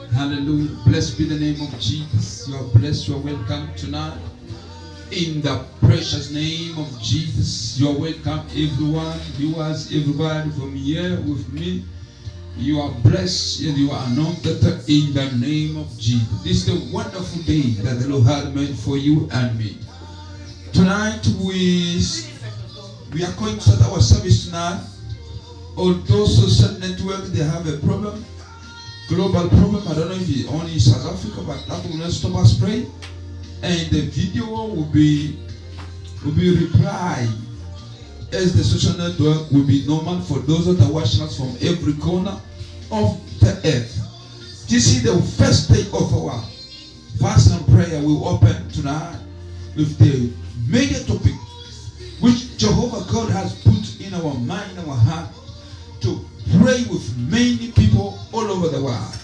Hallelujah. Blessed be the name of Jesus. You are blessed. You are welcome tonight. In the precious name of Jesus, you are welcome, everyone, viewers, everybody from here with me. You are blessed and you are anointed in the name of Jesus. This is a wonderful day that the Lord had made for you and me. Tonight we are going to start our service tonight. Although social network they have a problem, global problem. I don't know if it's only in South Africa, but that will not stop us praying. And the video will be replied as the social network will be normal for those that are watching us from every corner of the earth. This is the first day of our fast and prayer. We open tonight with the major topic which Jehovah God has put in our mind, our heart, to pray with many people all over the world.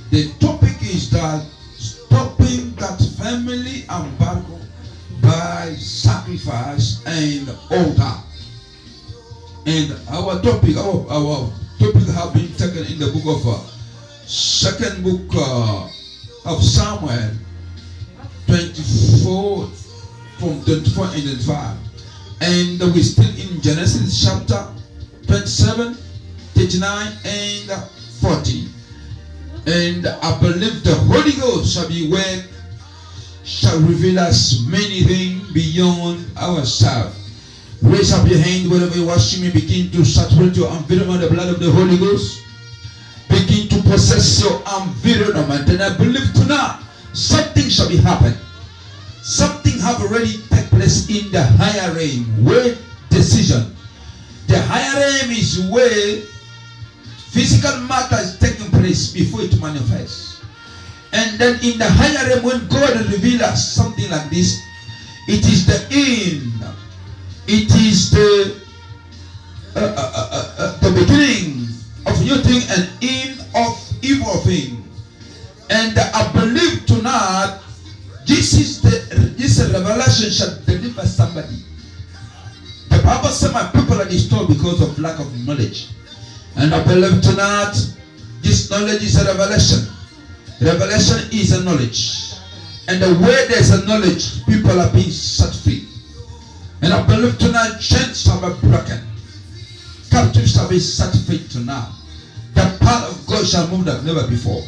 The topic is that stopping that family embargo by sacrifice and altar. And our topic have been taken in the book of second book of Samuel 24 from 24 and 25. And we're still in Genesis chapter 27, 39 and 40. And I believe the Holy Ghost shall reveal us many things beyond ourselves. Raise up your hand wherever you're watching me. Begin to saturate your environment with the blood of the Holy Ghost. Begin to possess your environment. And I believe tonight something shall be happening. Something have already taken place in the higher realm. Where decision. The higher realm is where physical matter is taking place before it manifests. And then in the higher realm, when God reveals us something like this, it is the end. It is the beginning of new thing and end of evil thing. And I believe tonight this revelation shall deliver somebody. The Bible said my people are destroyed because of lack of knowledge. And I believe tonight this knowledge is a revelation. Revelation is a knowledge. And the way there's a knowledge, people are being set free. And I believe tonight chains shall be broken. Captives shall be set free tonight. The power of God shall move like never before.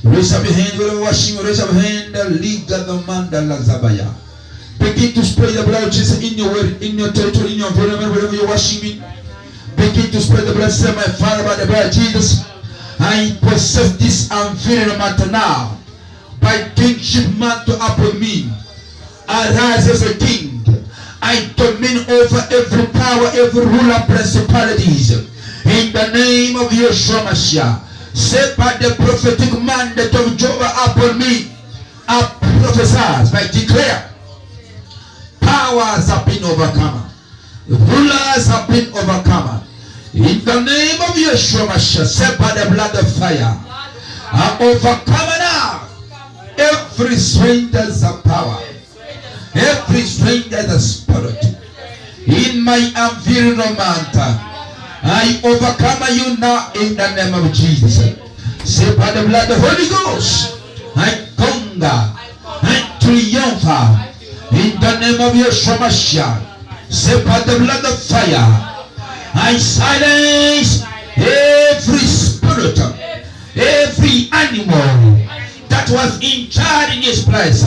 Raise up your hand, wherever you're watching, raise up your hand, Liga the Manda Lazabaya. Begin to spread the blood of Jesus in your word, in your territory, in your environment, wherever you're watching me. Begin to spread the blood. Say, my Father, by the blood of Jesus, I possess this environment now. By kingship mantle upon me, arise as a king. I domain over every power, every ruler, principalities. In the name of Yeshua Mashiach. Say by the prophetic mandate of Jehovah upon me, I prophesy, I declare, powers have been overcome. Rulers have been overcome. In the name of Yeshua Mashiach, say by the blood of fire, I overcome now every stranger's power, every stranger's spirit. In my environment, I overcome you now in the name of Jesus. Say by the blood of the Holy Ghost, I conquer, I triumph in the name of Yeshua Mashiach. Say by the blood of fire, I silence every spirit, every animal that was in charge in his place.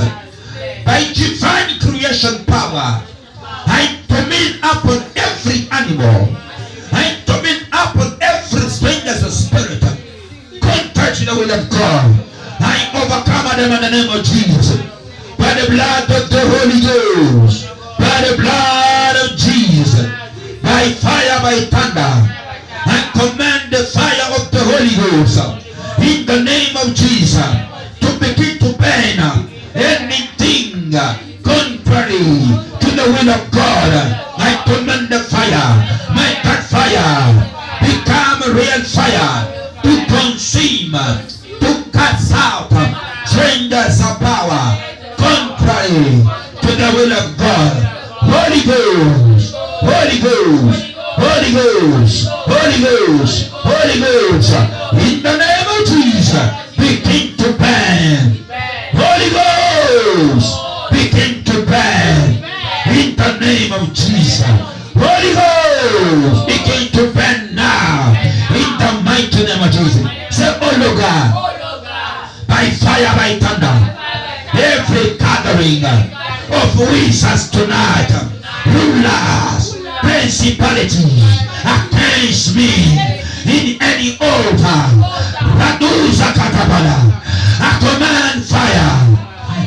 By divine creation power, I domain upon every animal. I domain upon every stranger's spirit. Contrary to the will of God, I overcome them in the name of Jesus. By the blood of the Holy Ghost, by the blood of Jesus, by fire, by thunder, I command the fire of the Holy Ghost in the name of Jesus to begin to burn anything contrary to the will of God. I command the fire, my God fire, become a real fire to consume, to cast out strangers of power contrary to the will of God. Holy Ghost, Holy Ghost, Holy Ghost, Holy Ghost, Holy Ghost, in the name of Jesus, begin to to burn. Holy Ghost, begin to burn. In the name of Jesus. Holy Ghost, begin to burn now. In the mighty name of Jesus. Say, oh Lord God, by fire, by thunder, every gathering of wizards tonight, rulers, principalities against me in any altar, Radusa Katabala, I command fire.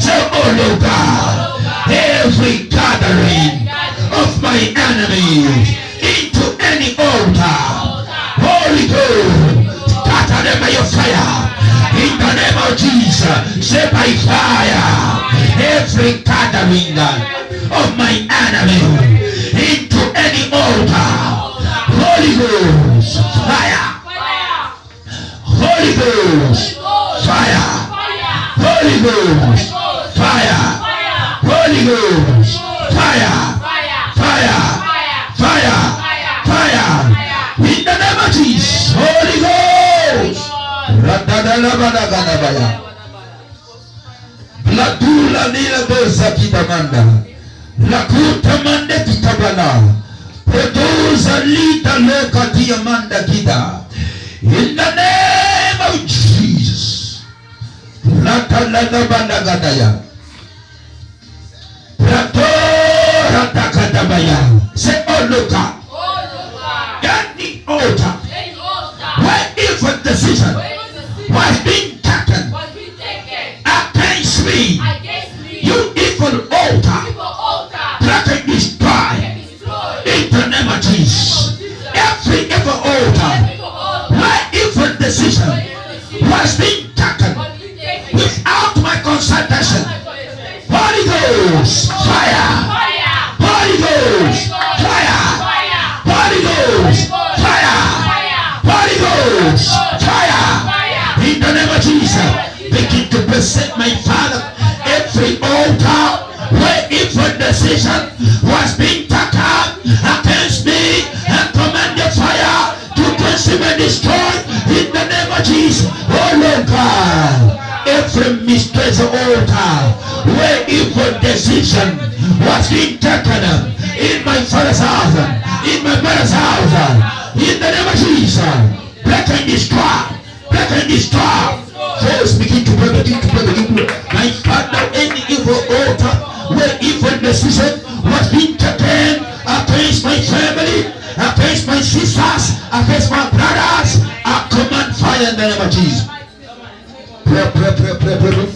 Say, oh Lord God, every gathering of my enemies into any altar, Holy Ghost, scatter them by your fire. In the name of Jesus, say by fire, every gathering of my enemy into any altar, Holy Ghost, fire, Holy Ghost, fire, Holy Ghost, fire, Holy Ghost, fire, fire, fire, fire, in the name of Jesus, Holy Ghost. Bladula nila doza kitamanda. Lakuta mande kitabala. Produza lita loka diamanda kita. In the name of Jesus. Latalada bandagadaya. Pratora takatabaya. Say, oh Luka. Any altar. Where evil decision was being taken against me, you evil altar, that can destroy in the name of Jesus. Every evil altar where evil decision was being taken without my consultation, Holy Ghost, fire, Holy Ghost, fire, Holy Ghost, fire, Holy Ghost, fire, in the name of Jesus. Begin to present my Father every altar where evil decision was being taken against me, and command the fire to consume and destroy in the name of Jesus. Oh Lord God, every mistress altar where evil decision was being taken in my father's house, in my mother's house, in the name of Jesus, break and destroy, break and destroy. First begin to pray, begin to pray, begin to pray. My Father, any evil altar where evil decision was being taken against my family, against my sisters, against my brothers, I command fire in the name of Jesus. Pray, pray, pray, pray, pray, pray.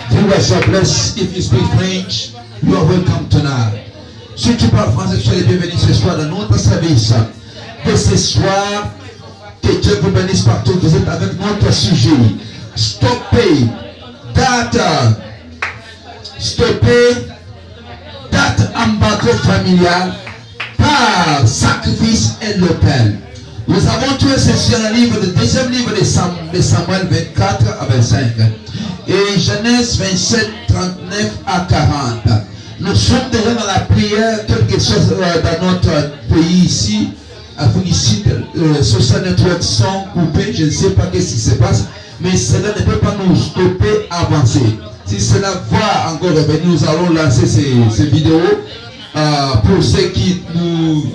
Viewers are blessed. If you speak French, you are welcome tonight. Si tu parles français, tu es bienvenu ce soir dans notre service. Que ce soir, que Dieu vous bénisse partout. Vous êtes avec notre sujet. Stoppez that embargo familial par sacrifice et l'autel. Nous avons trouvé ceci dans le livre, le deuxième livre de Samuel 24 à 25 et Genèse 27, 39 à 40. Nous sommes déjà dans la prière, quelque chose dans notre pays ici, à Félicite, social network sont coupés, je ne sais pas ce qui se passe, mais cela ne peut pas nous stopper avancer. Si cela va encore revenir, nous allons lancer ces vidéos pour ceux qui nous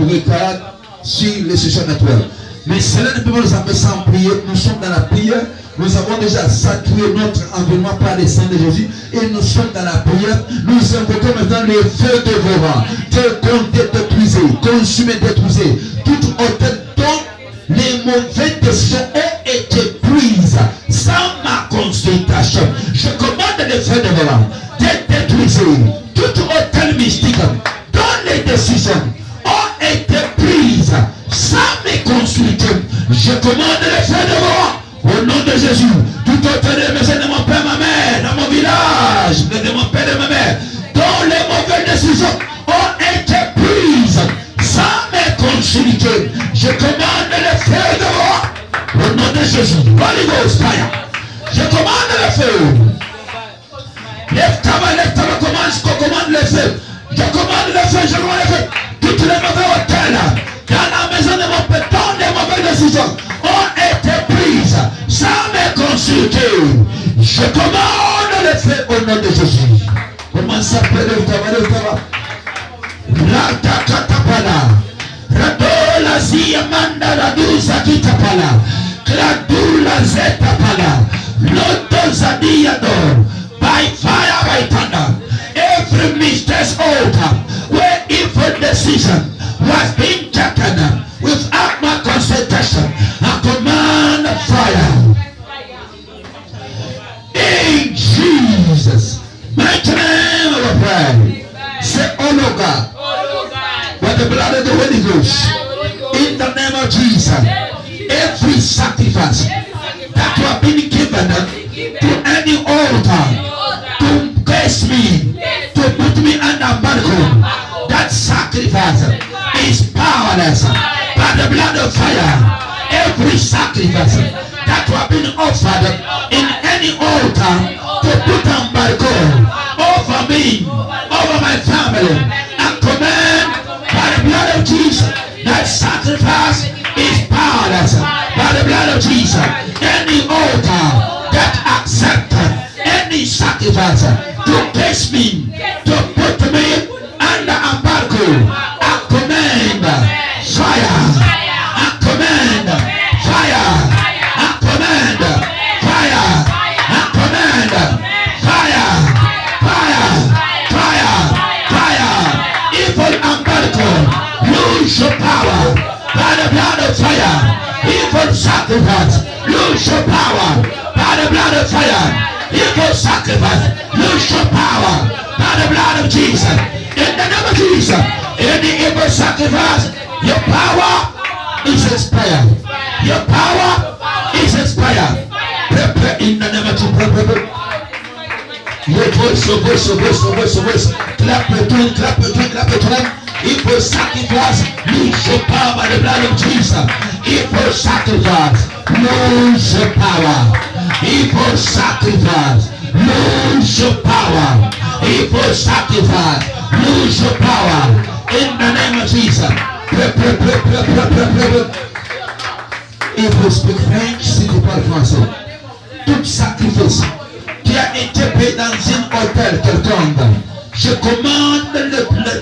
regardent sur les social network. Mais cela ne peut pas nous empêcher sans prier. Nous sommes dans la prière. Nous avons déjà saturé notre environnement par le sang de Jésus et nous sommes dans la prière. Nous invoquons maintenant le feu dévorant. Détruisez, consumez, détruisez. Tout hôtel dont les mauvaises décisions ont été prises sans ma consultation. Je commande le feu dévorant. Détruisez. Tout hôtel mystique dont les décisions ont été prises sans me consulter. Je commande le feu dévorant. Au nom de Jésus, tout hôtel de maison de mon père, ma mère, dans mon village, de mon père et ma mère, dont les mauvaises décisions ont été prises sans me consulter. Je commande le feu de au nom de Jésus. Holy Ghost fire. Je commande le feu. Lève ta main, commande le feu. Je commande le feu, je commande le feu. Toutes les mauvais hôtels dans la maison de mon père, dont les mauvaises décisions ont été prises sans me consulter. péché. Je commande le feu au nom de Jésus. Comment s'appelle le tabac? Ratakatapala. Radola ziyamanda raduza kitapala. Kladula zetapala. Loto zadiyador. By fire, by thunder. Every mistress altar where evil decision was being taken without my consultation, I command fire. In Jesus' mighty name I pray. Say, oh Lord God, by the blood of the Holy Ghost, in the name of Jesus, every sacrifice that you have been given to any altar to curse me, to put me under embargo, that sacrifice is powerless. By the blood of fire, every sacrifice that you have been offered in any altar to put embargo over me, over my family, I command by the blood of Jesus, that sacrifice is powerless. By the blood of Jesus, any altar that accepted any sacrifice to place me, to put me under embargo, I command fire. I command fire. I command fire. I command fire. Fire. Fire. Fire. Evil embargo, lose your power by the blood of fire. Evil sacrifice, lose your power by the blood of fire. Evil sacrifice, lose your power by the blood of Jesus. In the name of Jesus, any evil sacrifice, your power is expired. Your power is expired. Prepare in the name of Jesus. Your voice. Clap your hand. Evil sacrifice, lose your power by the blood of Jesus. Evil sacrifice, lose your power. Evil sacrifice, lose your power. Evil sacrifice, lose your power. In the name of Jesus. Il faut speak French si tu parles français. Tout sacrifice qui a été payé dans un hôtel quelconque, je commande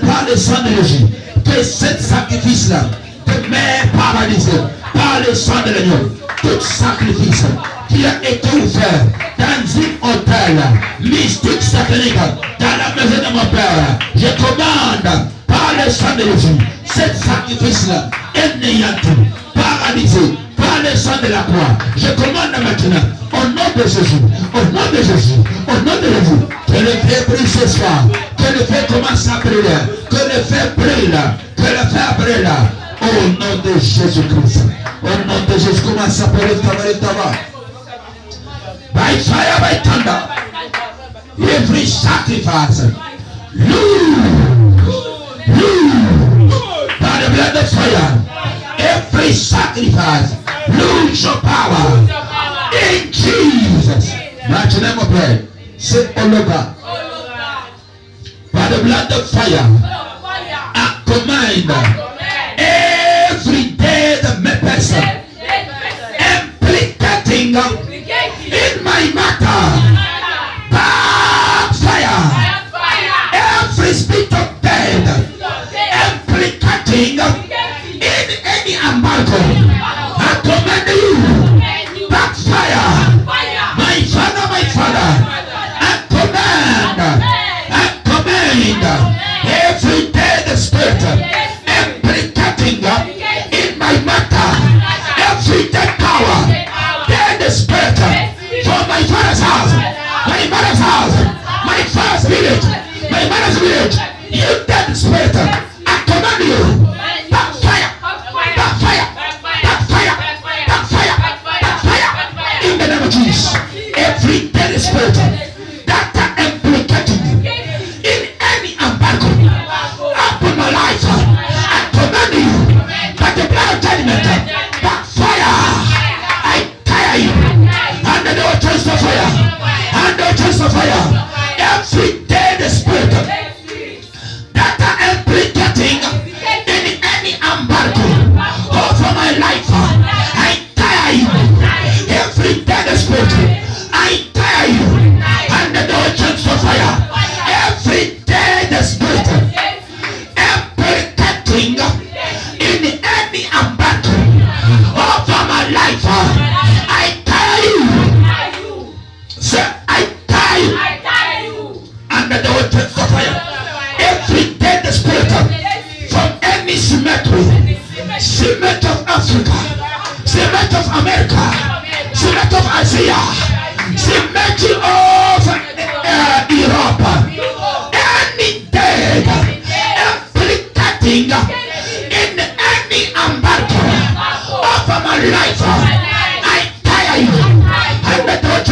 par le sang de Jésus que cet sacrifice-là demeure paralysé par le sang de l'agneau. Tout sacrifice qui a été offert dans un hôtel mystique satanique dans la maison de mon père, je commande par le sang de Jésus, cet sacrifice-là est néanti, paralysé par le sang de la croix. Je commande maintenant, au nom de Jésus, au nom de Jésus, au nom de Jésus, que le feu brille ce soir, que le feu commence à brûler, que le feu brûle, que le feu brûle, au nom de Jésus-Christ. Au nom de Jésus, commence à brûler le tabac. By fire, by thunder, every sacrifice, lose, by the blood of fire, every sacrifice, lose your power. In Jesus' mighty name of prayer, say, oh Lord God, by the blood of fire, I command every day the person implicating in my matter, backfire. Every spirit of death implicating in any embargo, I command you, backfire. My father, I command every dead spirit implicating in my matter, every dead power, dead spirit from my father's house, my mother's house, my father's village, my mother's village, you dead spirit, I command you, backfire, backfire, backfire, backfire, backfire, in the name of Jesus. Every dead spirit that are implicating in any embargo upon my life, I command you, by the blood of judgment, backfire. I tire you, and the Lord turns to fire, and the turns to fire. Every dead spirit that are implicating in any embargo over my life, I tire you. Every dead spirit,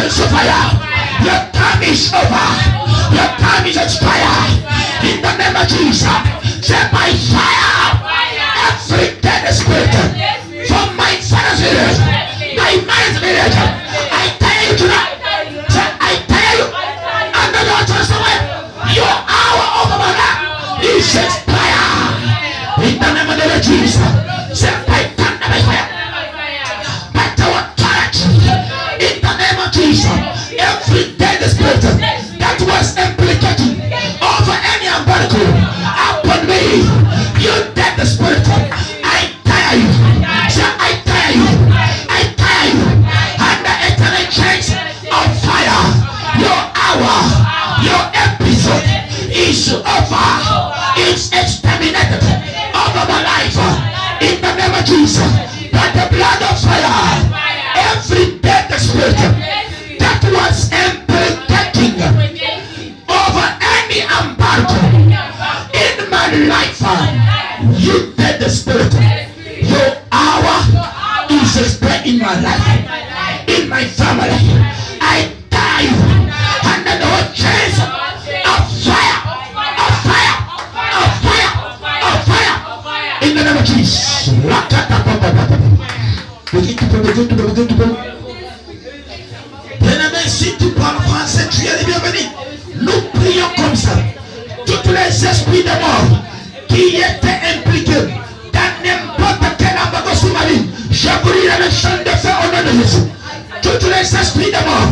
catch fire. Your time is over. Your time is expired. In the name of Jesus, say by fire, every dead spirit from my father's village, my mother's village, I tell you tonight. Say I tell you, under the testament, your hour of my life is expired. In the name of the Lord Jesus, say by thunder, by fire, by the authority. In the name of Jesus, every dead spirit that was implicated over any embargo upon me, you dead spirit, I tire you. Say I tire you. I tire you. Under eternal chains of fire, your hour, your episode is over. It's exterminated over my life. In the name of Jesus, by the blood of fire, every dead spirit that was implicating over any embargo in my life, you dead spirit, your hour is expired in my life, in my family. I die under the chains of fire, of fire, of fire, of fire, in the name of Jesus. Begin to pray. Bien-aimé, si tu parles français, tu es le bienvenu. Nous prions comme ça. Tous les esprits de mort qui étaient impliqués dans n'importe quel embargo sur ma vie, je brûle le champ de feu au nom de Jésus. Tous les esprits de mort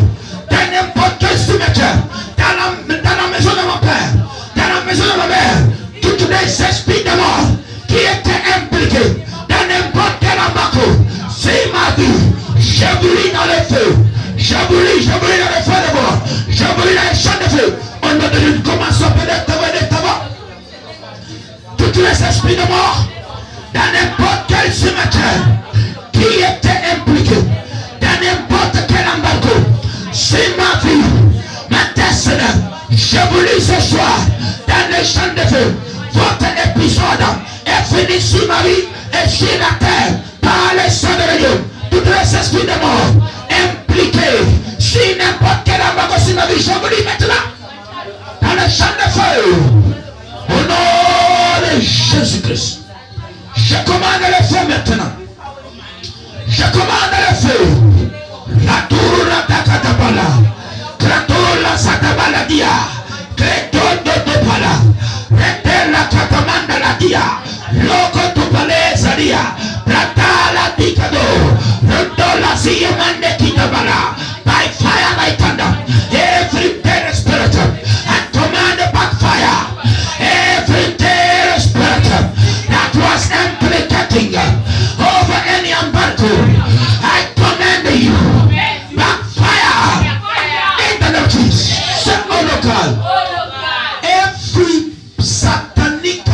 dans n'importe quel cimetière, dans la maison de mon père, dans la maison de ma mère, tous les esprits de mort qui étaient impliqués dans n'importe quel embargo, c'est ma vie. Je brûle dans le feu. Je brûle dans le feu de mort. Je brûle dans le champ de feu. On a donné une commence à pénétrer des tabacs. Tous les esprits de mort dans n'importe quel cimetière qui étaient impliqués dans n'importe quel embargo, c'est ma vie, ma destinée. Je brûle ce soir dans le champ de feu. Votre épisode est fini sur ma vie et sur la terre par le sang de Dieu. Tous les esprits de mort impliqués sur n'importe quel embargo sur ma vie, je brûle maintenant dans le champ de feu. Au nom de Jésus-Christ, je commande le feu maintenant. Je commande le feu. La tour la takatapala, krator la satabala dia, kretor dotopala, rete la katamanda la dia, loco topale zadia, prata la dicado, roto la siamande kitabala, by fire, by thunder, every dead spirit, I command backfire. Every dead spirit that was implicating over any embargo, I command you backfire in the name of Jesus. Set all local. Every satanic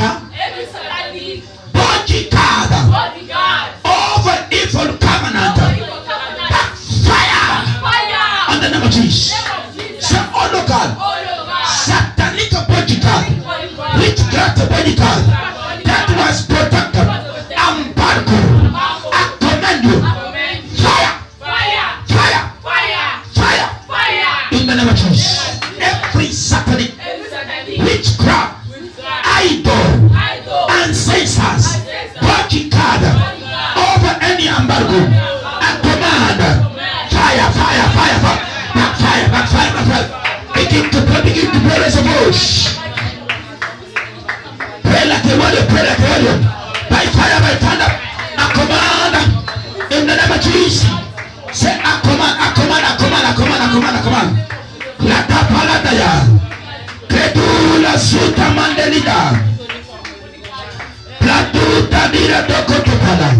bodyguard over evil covenant, backfire in the name of Jesus. Set all local. Satanic bodyguard, witchcraft bodyguard that was protected, embargo, I command you, fire, fire, fire, fire, in the name of Jesus. Every satanic witchcraft, idol, ancestors, bodyguard over any embargo, I command, fire, fire, fire, fire, backfire, backfire, backfire. Begin to pray, raise a voice. Pray like a warrior, pray like a warrior. By fire, by thunder, I command in the name of Jesus. Say, I command, I command, I command, I command, I command, I command. Lata paladaya, kredu la suta mandelida, platu tadira dokotopala,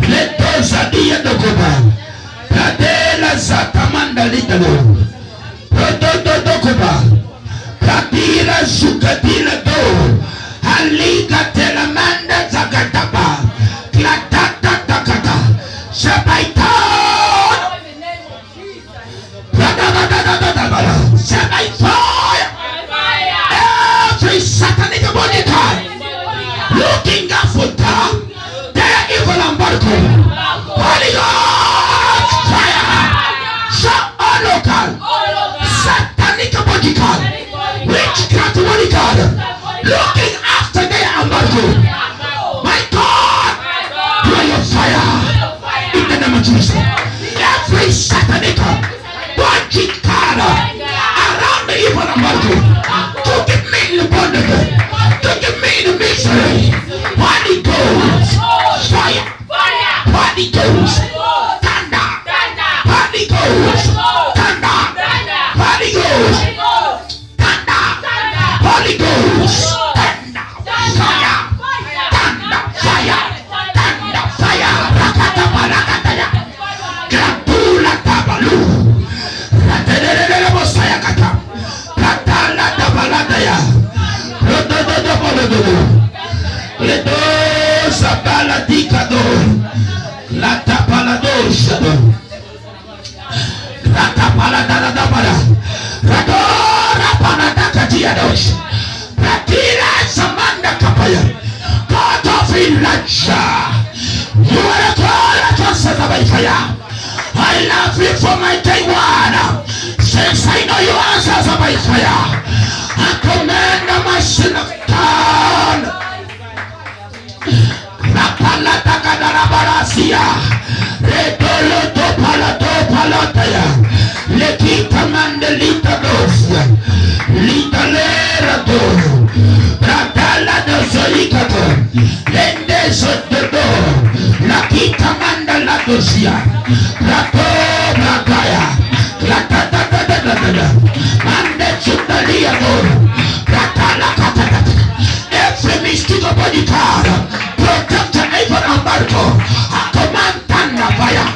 leto zadia dokoba, pladela zata mandalida lo. Protototokoba, Pratira Sukatila do, Halika Telamanda Zakatapa, Klatata Takata, Sabaita, Pratata, Sabaita, every satanic body looking up for that, their evil embargo, Holy Ghost, fire, Shabaloka. Shadow. Ratapala Daradabara. Radora Panadakatia Dosh. Ratira Samanda Kapaya. God of Elijah. You are a God of fire. I love you for my day one. Since I know you answer by fire, I command the machine of God. Rapalata Kadarabarazia. Retoloto Palato Palataya. Lekita Mandelita Dosia. Lita Lerato. Ratala Dozolikato. Lende Sotodo. Lakita Mandala Dosia. Rato Brakaya. Every mistake of body card, protect the evil embargo. I command thunder fire.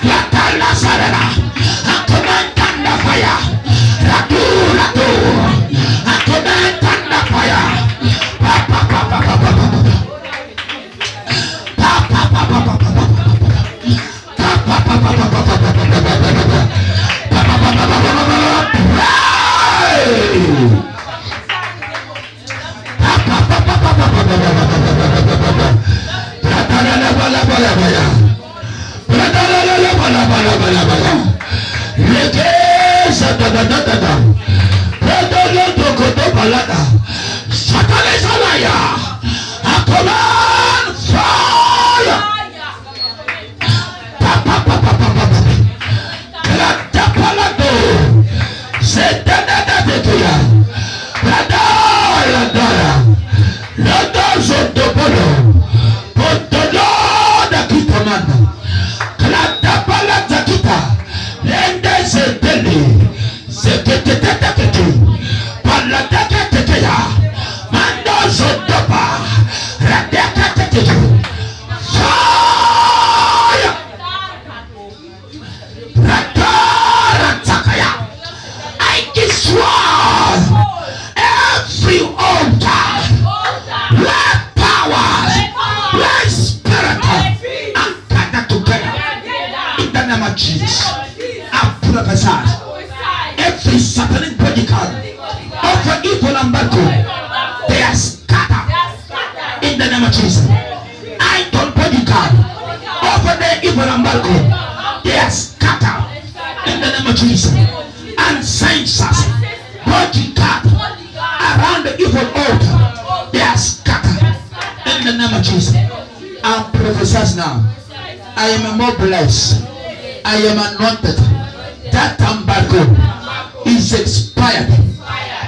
Latala Sarana. I command thunder fire. Ratu Ratu. I command thunder fire. Papa Papa Papa Papa Papa Papa Papa every satanic body card of evil embargo, they are scattered in the name of Jesus. I don't body card over the evil embargo, they are scattered in the name of Jesus. And census body card around the evil altar, they are scattered in the name of Jesus. I'm prophesied now. I am more blessed. I am anointed. That embargo is expired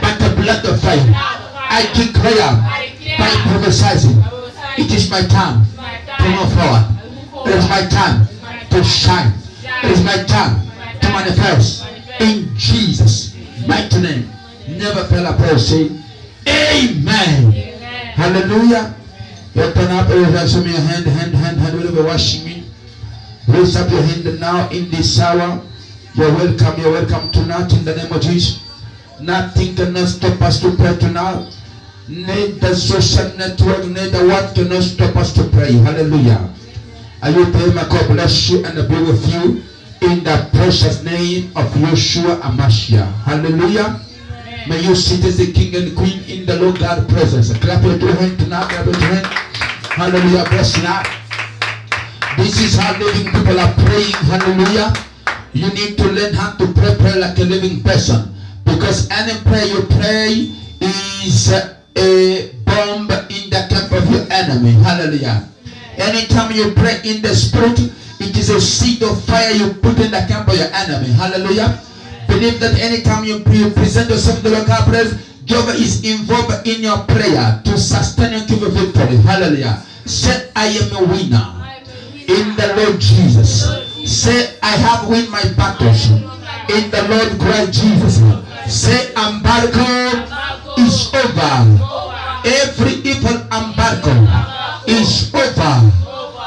by the blood of fire. I declare by prophesying, it is my time to move forward. It is my time to shine. It is my time to manifest in Jesus' mighty name. Never fail a prayer. Say amen. Hallelujah. You turn up your hand, whatever washing me. Raise up your hand now in this hour. You're welcome tonight in the name of Jesus. Nothing cannot stop us to pray tonight. Neither social network, neither what cannot stop us to pray. Hallelujah. Are you praying? My God bless you and be with you in the precious name of Yeshua HaMashiach. Hallelujah. May you sit as the king and queen in the Lord God presence. Clap your two hands tonight. Clap your two hands. Hallelujah. Bless tonight. This is how living people are praying. Hallelujah. You need to learn how to pray like a living person. Because any prayer you pray is a bomb in the camp of your enemy. Hallelujah. Anytime you pray in the spirit, it is a seed of fire you put in the camp of your enemy. Hallelujah. Believe that anytime you present yourself to the Lord God praise, Jehovah is involved in your prayer to sustain you to the victory. Hallelujah. Say, I am a winner in the Lord Jesus. Say, I have won my battles in the Lord Christ Jesus. Say, embargo is over. Every evil embargo is over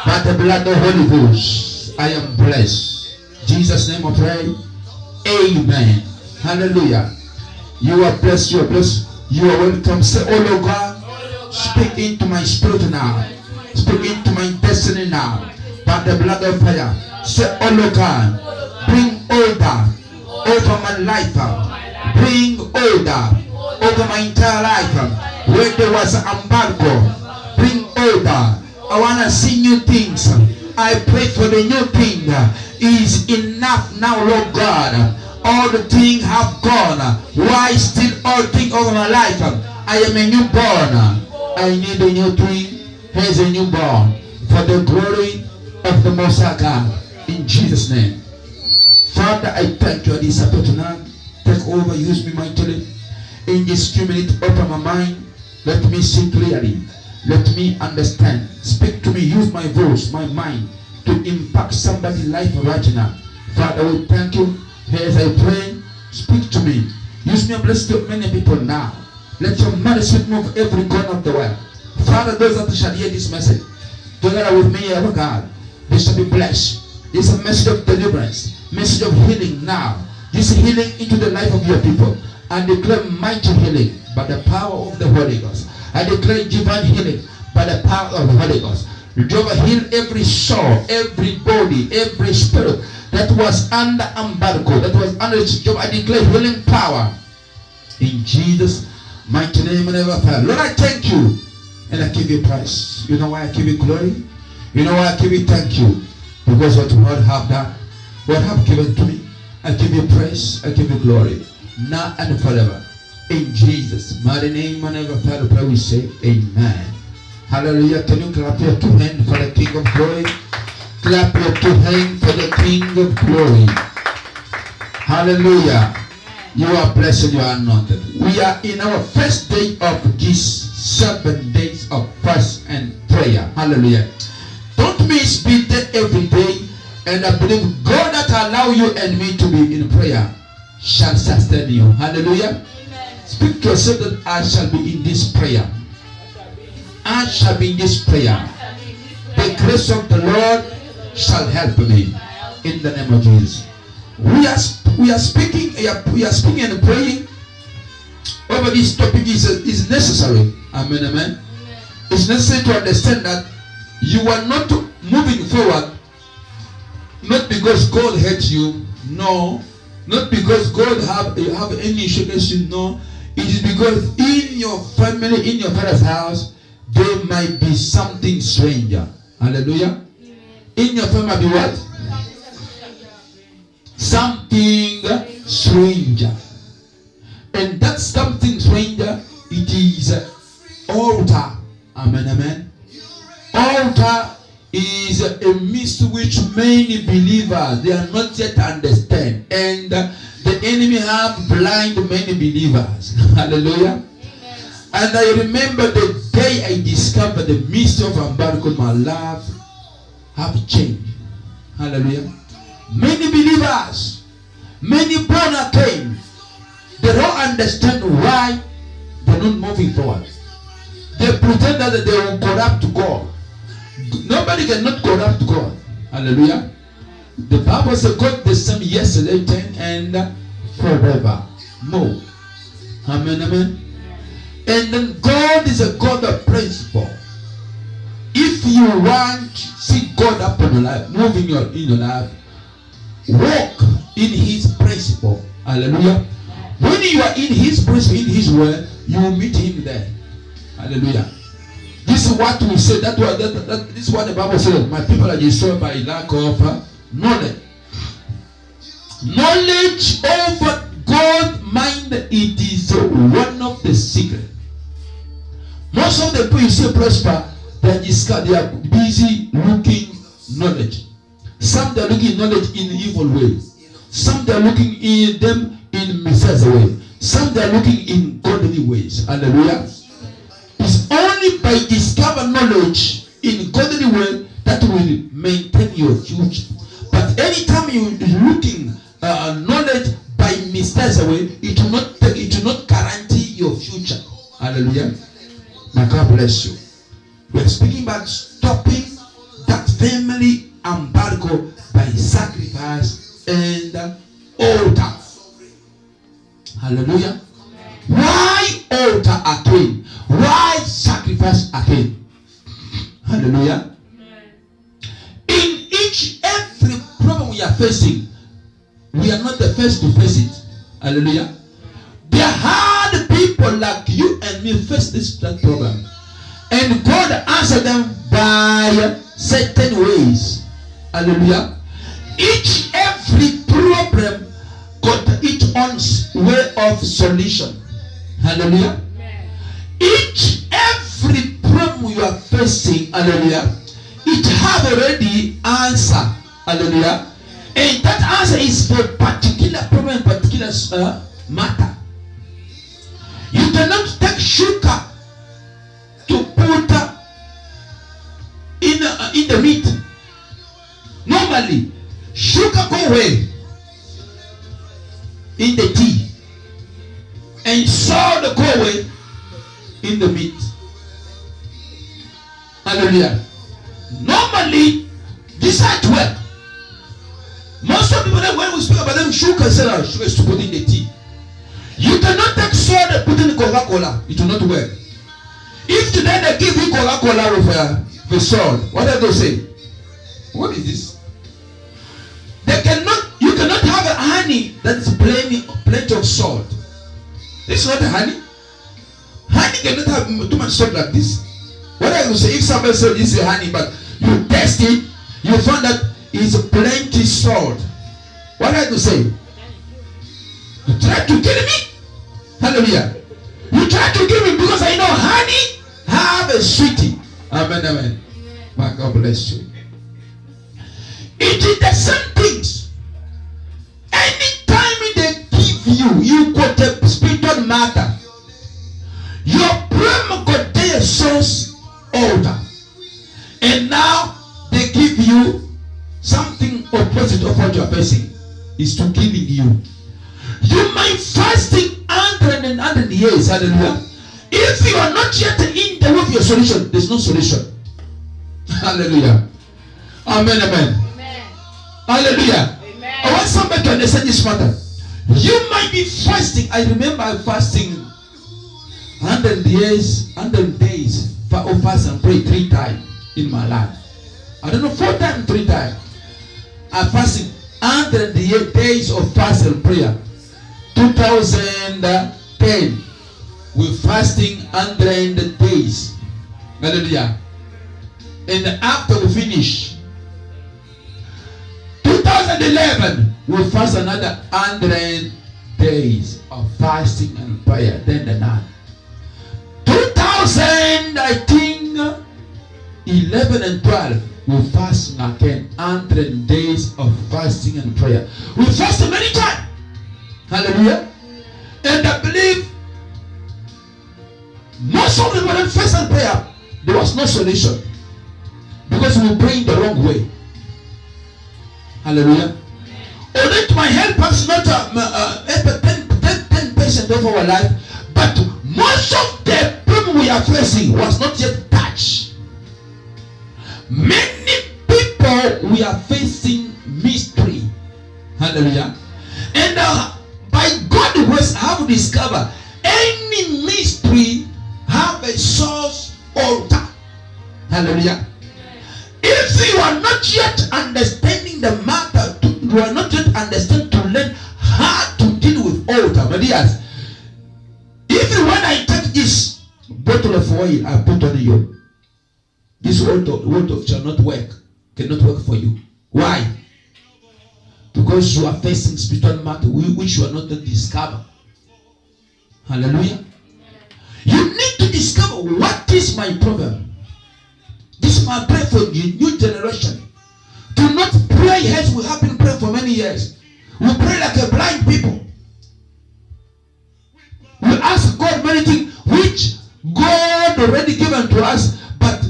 by the blood of the Holy Ghost. I am blessed. In Jesus' name I pray. Amen. Hallelujah. You are blessed. You are blessed. You are welcome. Say, oh Lord God, speak into my spirit now. Speak into my destiny now. By the blood of fire. Say, oh Lord God, bring order over my life. Bring order over my entire life. Where there was an embargo, bring order. I want to see new things. I pray for the new thing. Is enough now, Lord God. All the things have gone. Why still all things over my life? I am a newborn. I need a new thing. Here's a newborn. For the glory of the Most High God. In Jesus' name. Father, I thank you at this tonight. Take over, use me mightily. In this 2 minutes, open my mind. Let me see clearly. Let me understand. Speak to me. Use my voice, my mind, to impact somebody's life right now. Father, we thank you. As I pray, speak to me. Use me and bless many people now. Let your mercy move every corner of the world. Father, those that shall hear this message, together with me, our God, they shall be blessed. This is a message of deliverance, message of healing now. This is healing into the life of your people. I declare mighty healing by the power of the Holy Ghost. I declare divine healing by the power of the Holy Ghost. Jehovah, heal every soul, every body, every spirit that was under embargo, that was under Jehovah. I declare healing power in Jesus' mighty name and ever fail. Lord, I thank you and I give you praise. You know why I give you glory? You know why I give you thank you? Because what God have done, what have given to me, I give you praise, I give you glory, now and forever. In Jesus' mighty name and ever fail, pray we say amen. Hallelujah. Can you clap your two hands for the King of Glory? Clap your two hands for the King of Glory. Hallelujah. You are blessed and you are anointed. We are in our first day of these 7 days of fast and prayer. Hallelujah. Don't miss, be there every day. And I believe God that allow you and me to be in prayer shall sustain you. Hallelujah. Amen. Speak to yourself that I shall be in this prayer. I shall be in this prayer. The grace of the Lord shall help me in the name of Jesus. We are speaking and praying over this topic is necessary. Amen, amen. It's necessary to understand that you are not moving forward not because God hates you, no. Not because God have any issue against you, no. It is because in your family, in your father's house, there might be something stranger. Hallelujah. In your family be what? Something stranger. And that something stranger, it is altar. Amen, amen. Altar is a mystery which many believers, they are not yet understand. And the enemy have blind many believers. Hallelujah. And I remember the day I discovered the mystery of embargo, my life have changed. Hallelujah. Many believers, many born again, they don't understand why they're not moving forward. They pretend that they will corrupt God. Nobody cannot corrupt God. Hallelujah. The Bible says God the same yesterday, today, and forever. More. Amen, amen. And then God is a God of principle. If you want to see God up in your life, move in your life, walk in His principle. Hallelujah. When you are in His principle, in His word, you will meet Him there. Hallelujah. This is what we say. This is what the Bible says. My people are destroyed by lack of knowledge. Knowledge of God's mind, it is one of the secrets. Most of the people you see prosper, they are busy looking knowledge. Some they are looking knowledge in evil ways. Some they are looking in them in mistakes way. Some they are looking in godly ways. Hallelujah. It's only by discovering knowledge in godly way that will maintain your future. But anytime you are looking knowledge by mistakes away, it will not guarantee your future. Hallelujah. May God bless you. We are speaking about stopping that family embargo by sacrifice and altar. Hallelujah. Why altar again? Why sacrifice again? Hallelujah. In every facing, we are not the first to face it. Hallelujah. There are people like you and me face that problem. And God answered them by certain ways. Hallelujah. Every problem got its own way of solution. Hallelujah. Every problem you are facing, hallelujah, it have already answer. Hallelujah. And that answer is for particular problem, particular matter. You cannot take sugar to put in the meat. Normally, sugar go away in the tea, and salt go away in the meat. Hallelujah. Normally, this had to work. Most of the people, when we speak about them, sugar is to put in the tea. You cannot take salt and put in Coca-Cola. It will not work. If today they give you Coca-Cola with salt, what do they say? What is this? You cannot have a honey that is plenty of salt. This is not a honey. Honey cannot have too much salt like this. What I will say, if somebody says this is honey, but you test it, you find that it's plenty salt. What I will say? You try to kill me? Hallelujah. You try to kill me because I know honey have a sweetie. Amen, amen. My God bless you. It is the same things. Anytime they give you got a spiritual matter. Your problem got their source order. And now they give you something opposite of what you are facing. Is to killing you. You might fasting 100 years. Hallelujah. If you are not yet in the way of your solution, there's no solution. Hallelujah. Amen, amen. Hallelujah. Amen. I want somebody to understand this matter. You might be fasting. I remember fasting 100 years, 100 days of fast and pray 3 times in my life. I don't know, 4 times, 3 times. I fasted 100 days of fast and prayer. 2010, we fasting 100 days. Hallelujah. And after we finish, 2011, we fast another 100 days of fasting and prayer. Then the night. 2000, I think, 11 and 12, we fast again 100 days of fasting and prayer. We fast many times. Hallelujah. And I believe most of the people fast and prayer, there was no solution because we pray in the wrong way. Hallelujah. Although it might help us not 10% of our life, but most of the problem we are facing was not yet touched. Many people we are facing mystery. Hallelujah. And by God's grace, I have discovered any mystery have a source altar. Hallelujah. If you are not yet understanding the matter, you are not yet understanding to learn how to deal with altar. My dears, even when I take this bottle of oil I put on you, this water shall not work, cannot work for you. Why? Because you are facing spiritual matter which you are not yet discover. Hallelujah. You need to discover what is my problem. This is my prayer for the new generation. Do not pray as we have been praying for many years. We pray like a blind people. We ask God many things which God already given to us, but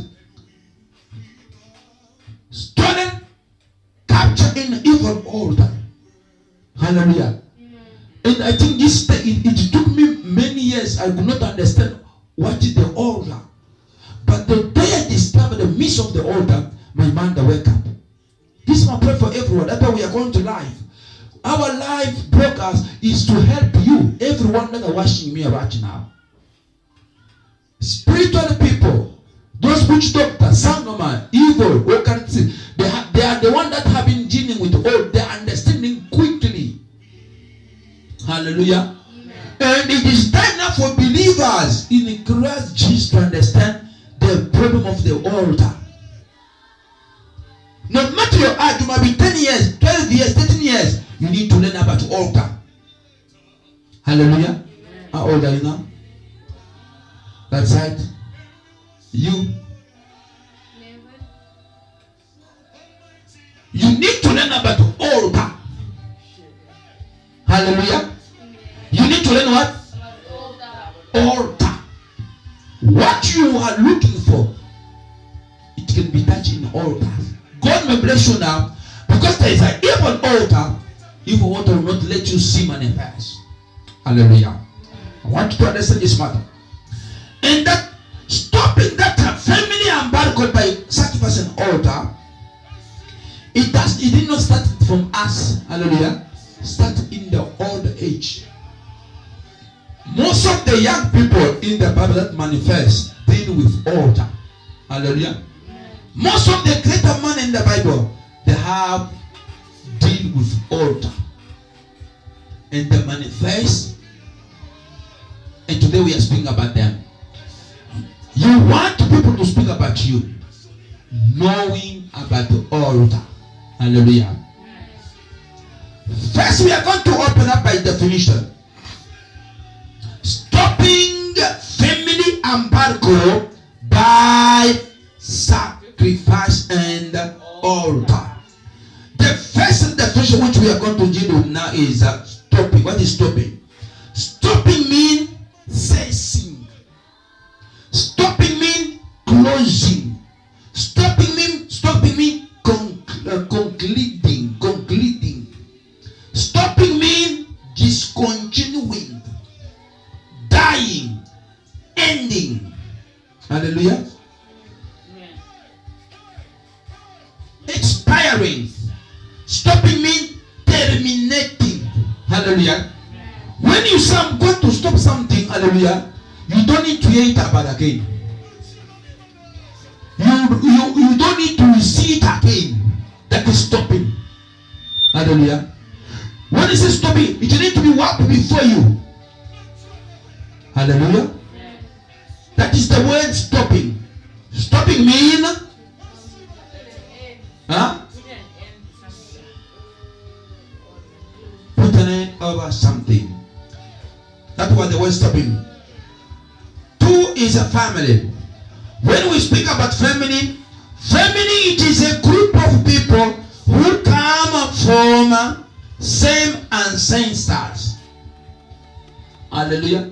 stolen, captured in evil order. Hallelujah. And I think it took me many years. I could not understand what is the order. But the day I discovered the midst of the altar, my mind wake up. This is my prayer for everyone. That's why we are going to live. Our live broadcast is to help you, everyone that are watching me right now. Spiritual people, those witch doctors, sangoma, evil, they are the one that have been dealing with all. They understand Hallelujah. And it is time now for believers in Christ Jesus to understand the problem of the altar. No matter your age, you might be 10 years, 12 years, 13 years, you need to learn about altar. Hallelujah. How old are you now? That's right. You need to learn about altar. Hallelujah. You need to learn what? Altar. What you are looking for, it can be touched in altar. God may bless you now, because there is an evil altar. Evil altar will not let you see manifest. Hallelujah. I want you to understand this matter. And that stopping that family embargo by sacrificing altar, it did not start from us. Hallelujah. Start in the old age. Most of the young people in the Bible that manifest deal with altar. Hallelujah. Most of the greater men in the Bible, they have deal with altar. And they manifest. And today we are speaking about them. You want people to speak about you, knowing about the altar. Hallelujah. First, we are going to open up by definition. Stopping family embargo by sacrifice and altar. The first definition which we are going to deal with now is stopping. What is stopping? Stopping means ceasing. Stopping means closing. Stopping means concluding. Stopping means discontinuing, dying, ending. Hallelujah. Expiring. Stopping means terminating. Hallelujah. When you say I'm going to stop something, hallelujah, you don't need to hear it about again. You don't need to see it again. That is stopping. Hallelujah. When it says stopping, it need to be wiped before you. Hallelujah. That is the word stopping. Stopping mean put an end over something. That's what the word stopping. Two is a family. When we speak about family, it is a group of people who come from same ancestors. Hallelujah.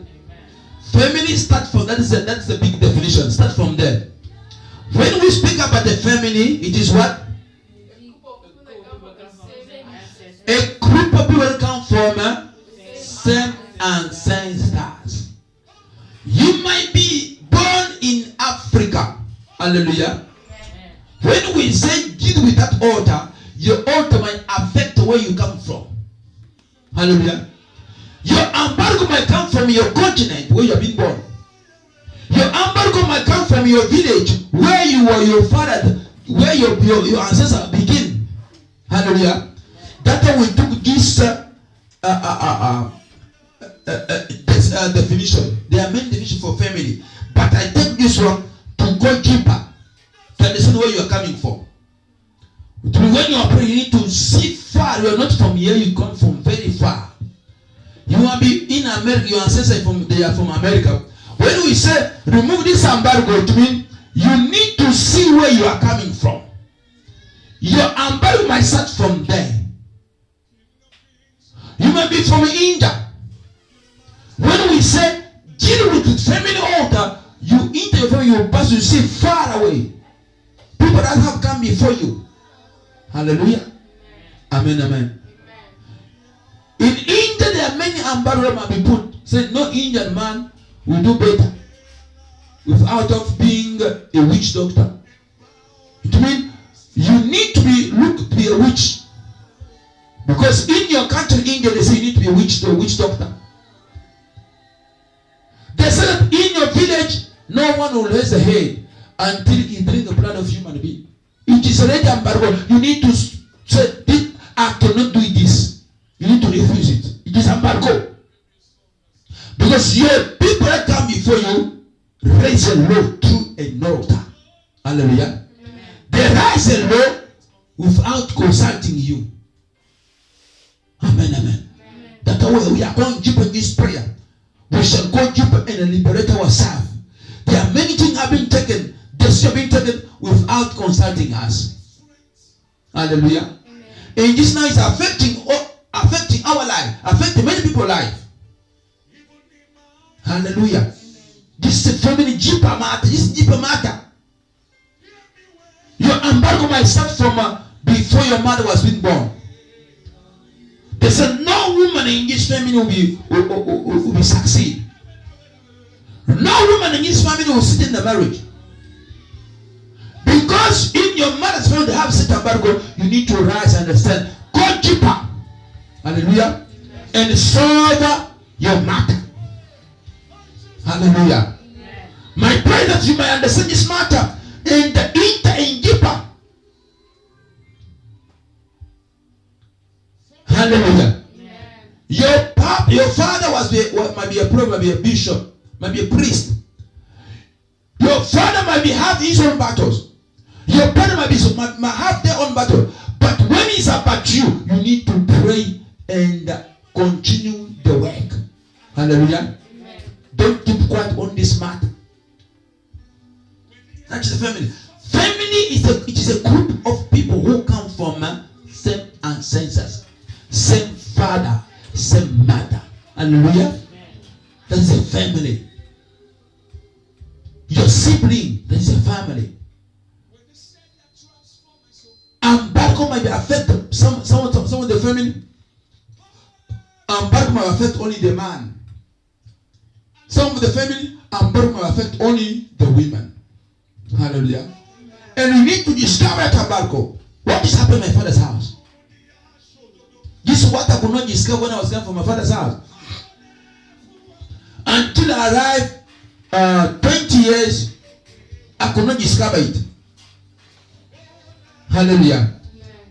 Family start from that's the big definition. Start from there. When we speak about the family, it is what? A group of people come from same ancestors. You might be born in Africa. Hallelujah. When we say deal with that altar, your altar might affect where you come from. Hallelujah. Your embargo might come from your continent where you have been born. Your embargo might come from your village where you were your father, where your ancestors begin. Hallelujah. That's why we took this definition. There are many definitions for family, but I take this one to go deeper to understand where you are coming from. When you are praying, you need to see far. You are not from here, you come from very far. You will be in America, your ancestors they are from America. When we say remove this embargo, it means you need to see where you are coming from. Your embargo might start from there. You may be from India. When we say deal with the family altar, you enter your family, you pass, you see far away. People that have come before you. Hallelujah. Amen, amen. In India, there are many embargoes might be put. Say no Indian man will do better without of being a witch doctor. It means you need to be a witch. Because in your country, India, they say you need to be a witch doctor. They say that in your village, no one will raise a head until he drinks the blood of human being. It is already embargo. You need to say, I cannot do this. You need to refuse it. It is embargo. Because your people that come before you raise a law through an altar. Hallelujah. They rise a law without consulting you. Amen, amen. That's why we are going deeper in this prayer. We shall go deeper and liberate ourselves. There are many things have been taken. Decisions have been taken without consulting us. Hallelujah. And this now is affecting our life, affecting many people's life. Hallelujah. This is a family deeper matter. This is deeper matter. Your embargo might start from before your mother was being born. They said no woman in this family will be succeed. No woman in this family will sit in the marriage. Because in your mother's family they have set embargo, you need to rise and understand. Go deeper. Hallelujah. And solve your matter. Hallelujah. My prayer that you may understand this matter and enter in deeper. Hallelujah. Your father might be a prophet, might be a bishop, might be a priest. Your father might have his own battles. Your brother might have their own battle. But when it's about you, you need to pray and continue the work. Hallelujah. Amen. Don't keep quiet on this matter. That's the family. Family is a group of people who come from same ancestors, same father, same mother. Hallelujah. That is a family. Your sibling, that is a family. Embargo might be affect some of the family. Embargo might affect only the man. Some of the family, embargo might affect only the women. Hallelujah. And you need to discover that embargo. What is happening in my father's house? This is what I could not discover when I was coming from my father's house. Until I arrived 20 years, I could not discover it. Hallelujah.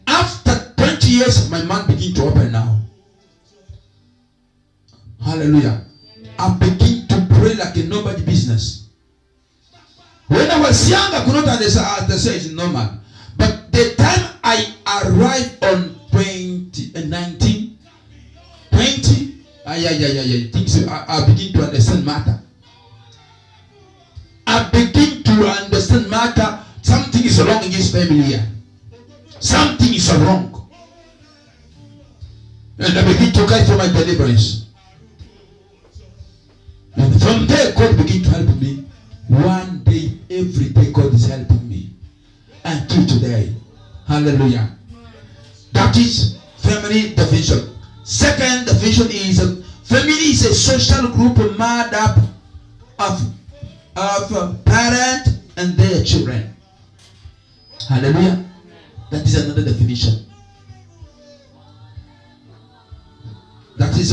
After 20 years, my mind began to open now. Hallelujah. I begin to pray like a nobody business. When I was young, I could not understand. It's normal. But the time I arrived on 1920, I begin to understand matter. I begin to understand matter. Something is wrong in this family here. Something is wrong. And I begin to cry for my deliverance. And from there, God began to help me. One day, every day, God is helping me. Until today. Hallelujah. That is family definition. Second definition is family is a social group made up of parents and their children. Hallelujah. That is another definition. That was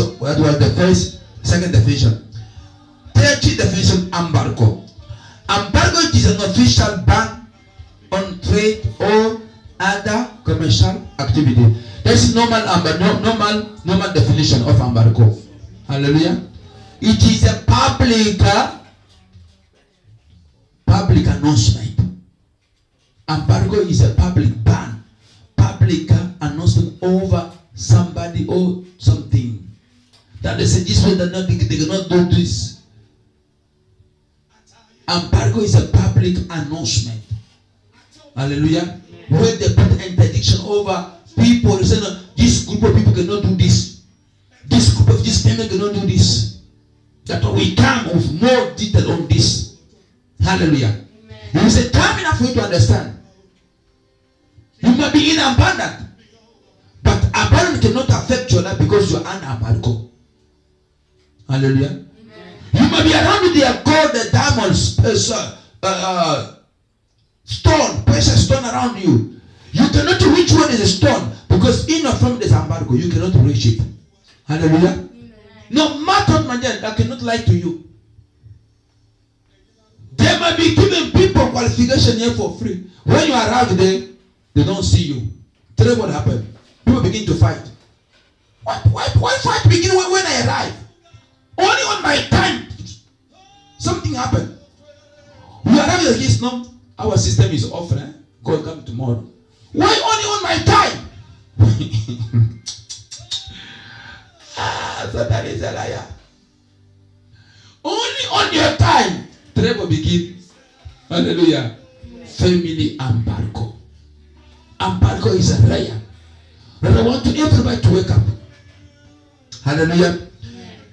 the second definition. Third definition, embargo. Embargo is an official ban on trade or other commercial activity. That's normal definition of embargo. Hallelujah. It is a public announcement. Embargo is a public ban, public announcement over somebody or something. That they say this way, they cannot do this. Embargo is a public announcement. Hallelujah. Where they put interdiction over people, they say no, this group of people cannot do this. This group of this family cannot do this. That's why we come with more detail on this. Hallelujah. There is a time enough for you to understand. You might be in abundance, but abundance cannot affect your life because you are an embargo. Hallelujah. Amen. You might be around with their gold, the diamonds, stone, precious stone around you. You cannot reach one is a stone because in your family there's embargo. You cannot reach it. Hallelujah. Amen. No matter what, my dear, I cannot lie to you. They might be giving people qualification here for free. When you arrive there, they don't see you. Tell them what happened. People begin to fight. Why fight begin when I arrive? Only on my time happen. We arrive at his no, our system is off, eh? God come tomorrow. Why only on my time? So that is a liar. Only on your time. Trouble begin. Hallelujah. Family embargo. Embargo is a liar. But I want everybody to wake up. Hallelujah.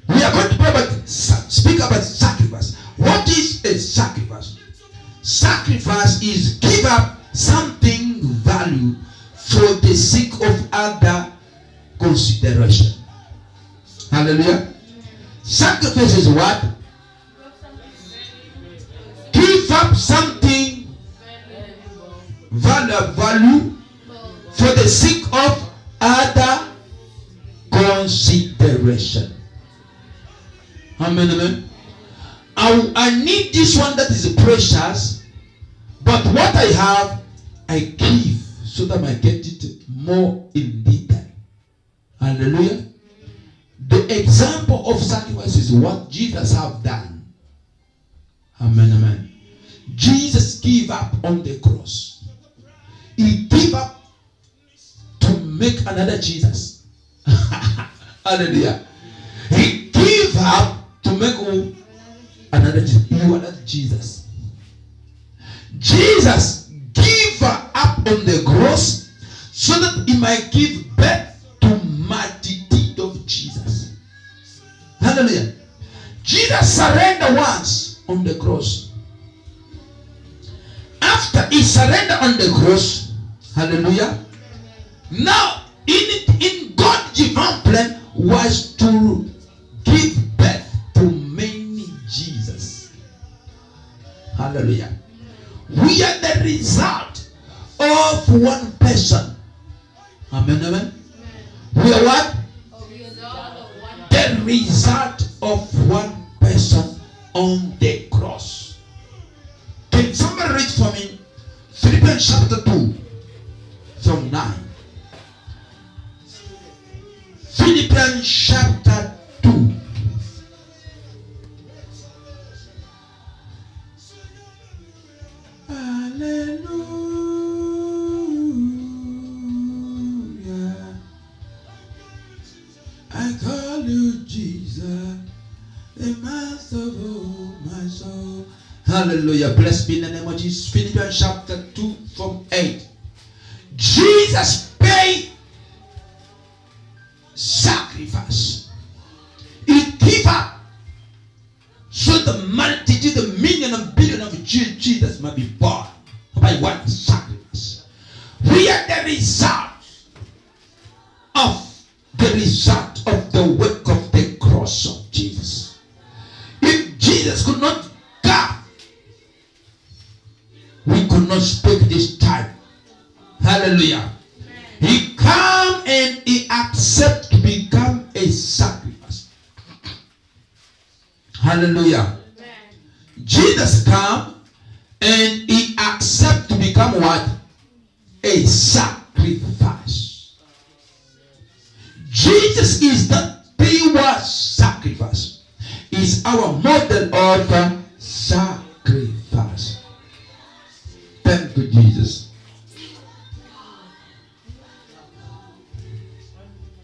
We are going to pray about, speak about sacrifice. What is a sacrifice? Sacrifice is give up something value for the sake of other consideration. Hallelujah. Sacrifice is what? Give up something value for the sake of other consideration. Amen, amen. I need this one that is precious, but what I have, I give so that I get it more in detail. Hallelujah. The example of sacrifice is what Jesus have done. Amen, amen. Jesus gave up on the cross. He gave up to make another Jesus. Hallelujah. He gave up to make another Jesus. You are not Jesus. Jesus gave up on the cross so that he might give birth to multitude of Jesus. Hallelujah. Jesus surrendered once on the cross. After he surrendered on the cross, hallelujah, now in God's divine plan was to give birth to many Jesus. Hallelujah. We are the result of one person. Amen, amen. We are what? The result of one person on the cross. Can somebody read for me Philippians chapter 2 from 9? Philippians chapter 2. Hallelujah. I call you Jesus, the master of all my soul. Hallelujah. Blessed be the name of Jesus. Philippians chapter 2 from 8. Jesus paid sacrifice. He gave up so the multitude, the million and billion of Jesus might be born by one sacrifice. We are the result of the work of the cross of Jesus. If Jesus could not come, we could not speak this time. Hallelujah. He come and he accept to become a sacrifice. Hallelujah. Jesus come and he accept to become what? A sacrifice. Jesus is the pure sacrifice. Is our model of sacrifice. Thank you, Jesus.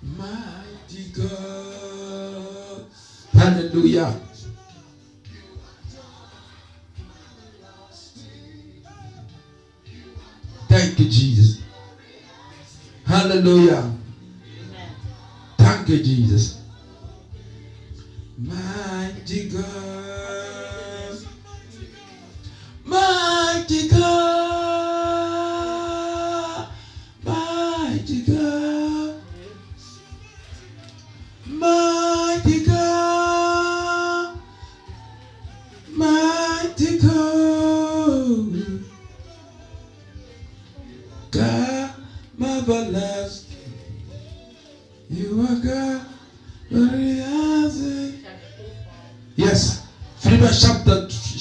Mighty God. Hallelujah. Thank you, Jesus. Hallelujah. Thank you, Jesus. Mighty God. Mighty God. Mighty God. Mighty God. Mighty God. God, marvelous. You are God, very awesome. Yes. Philippians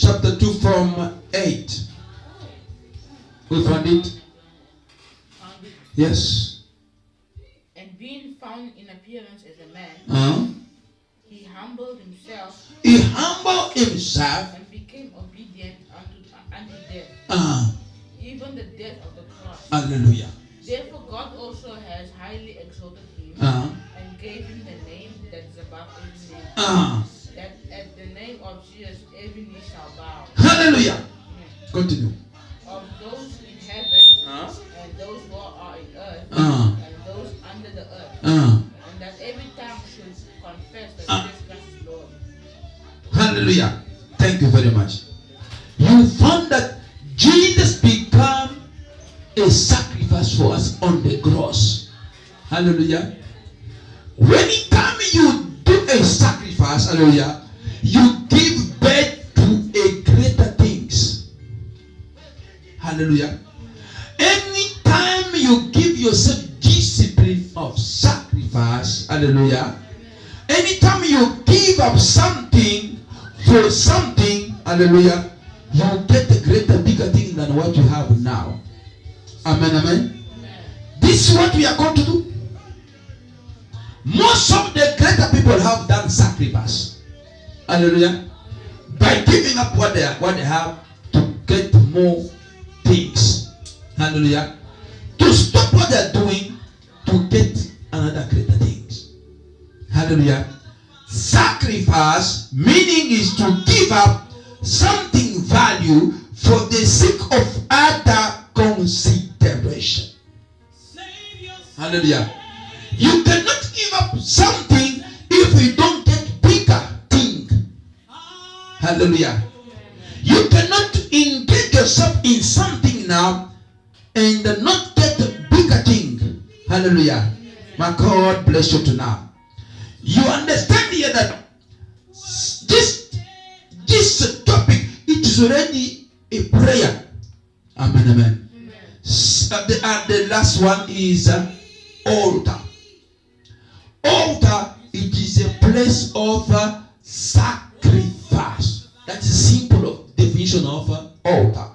chapter 2 from 8. We found it. Yes. And being found in appearance as a man, Uh-huh. he humbled himself He humbled himself and became even the death of the cross. Hallelujah. Therefore God also has highly exalted him and gave him the name that is above every name. That at the name of Jesus every knee shall bow. Hallelujah. Continue. Of those in heaven and those who are in earth and those under the earth. And that every tongue should confess that Jesus Christ is Lord. Hallelujah. Thank you very much. You found that Jesus became a sacrifice for us on the cross. Hallelujah. Anytime you do a sacrifice, hallelujah, you give birth to a greater things. Hallelujah. Anytime you give yourself discipline of sacrifice, hallelujah. Anytime you give up something for something, hallelujah, you get a greater, bigger thing than what you have now. Amen, amen. This is what we are going to do. Most of the greater people have done sacrifice. Hallelujah. By giving up what they have to get more things. Hallelujah. To stop what they are doing to get another greater things. Hallelujah. Sacrifice meaning is to give up something value for the sake of other consideration. Hallelujah. You cannot give up something if you don't get bigger thing. Hallelujah. You cannot engage yourself in something now and not get a bigger thing. Hallelujah. My God bless you tonight. You understand here that this topic, it is already a prayer. Amen, amen. The last one is altar. Altar, it is a place of sacrifice. That is simple definition of altar.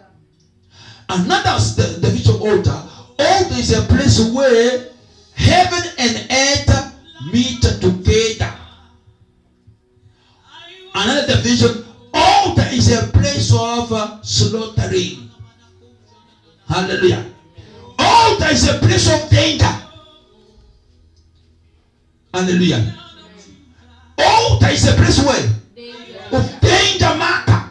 Another definition of altar. Altar is a place where heaven and earth meet together. Another definition, altar is a place of slaughtering. Hallelujah. Altar is a place of danger. Hallelujah. Altar is a place where of danger matter.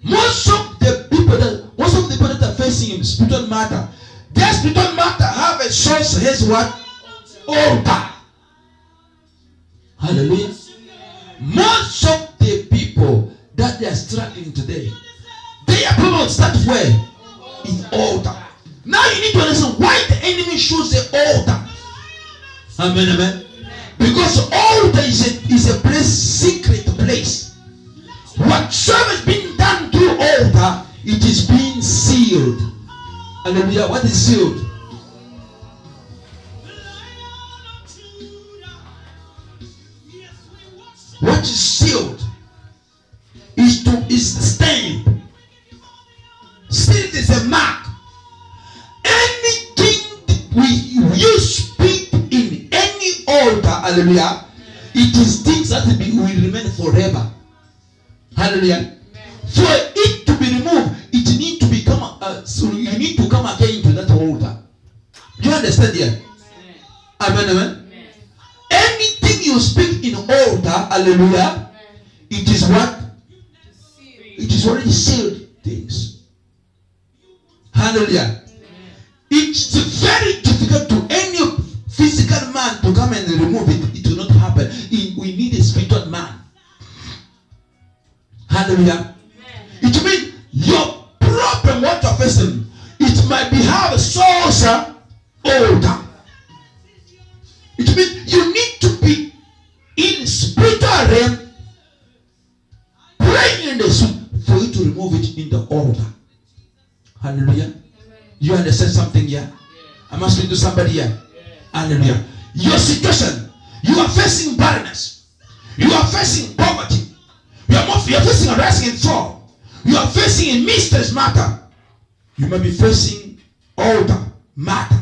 Most of the people that are facing in spiritual matter, their spiritual matter have a source. Here's what? Altar. Hallelujah. Most of the people that they are struggling today, their problem starts where? In altar. Now you need to understand why the enemy shows the altar. Amen, amen. Because altar is a place, secret place. Whatsoever is being done through altar, it is being sealed. Hallelujah. What is sealed? What is sealed is stamped. Sealed is a mark. Anything you speak in any altar, hallelujah, it is things that will remain forever. Hallelujah. For it to be removed, it need to become so you need to come again to that altar. Do you understand here? Amen, amen. Anything you speak in altar, hallelujah, it is what? It is already sealed things. Hallelujah. It's very difficult to any physical man to come and remove it. It will not happen. We need a spiritual man. Hallelujah. It means your problem, what you're facing, it might be have a source altar. It means you need to be in spiritual realm, praying in the soup for you to remove it in the altar. Hallelujah. You understand something here? I must speak to somebody here. Hallelujah. Your situation, you are facing barrenness, you are facing poverty, you are facing a rising and fall, you are facing a mysteries matter, you may be facing altar matter.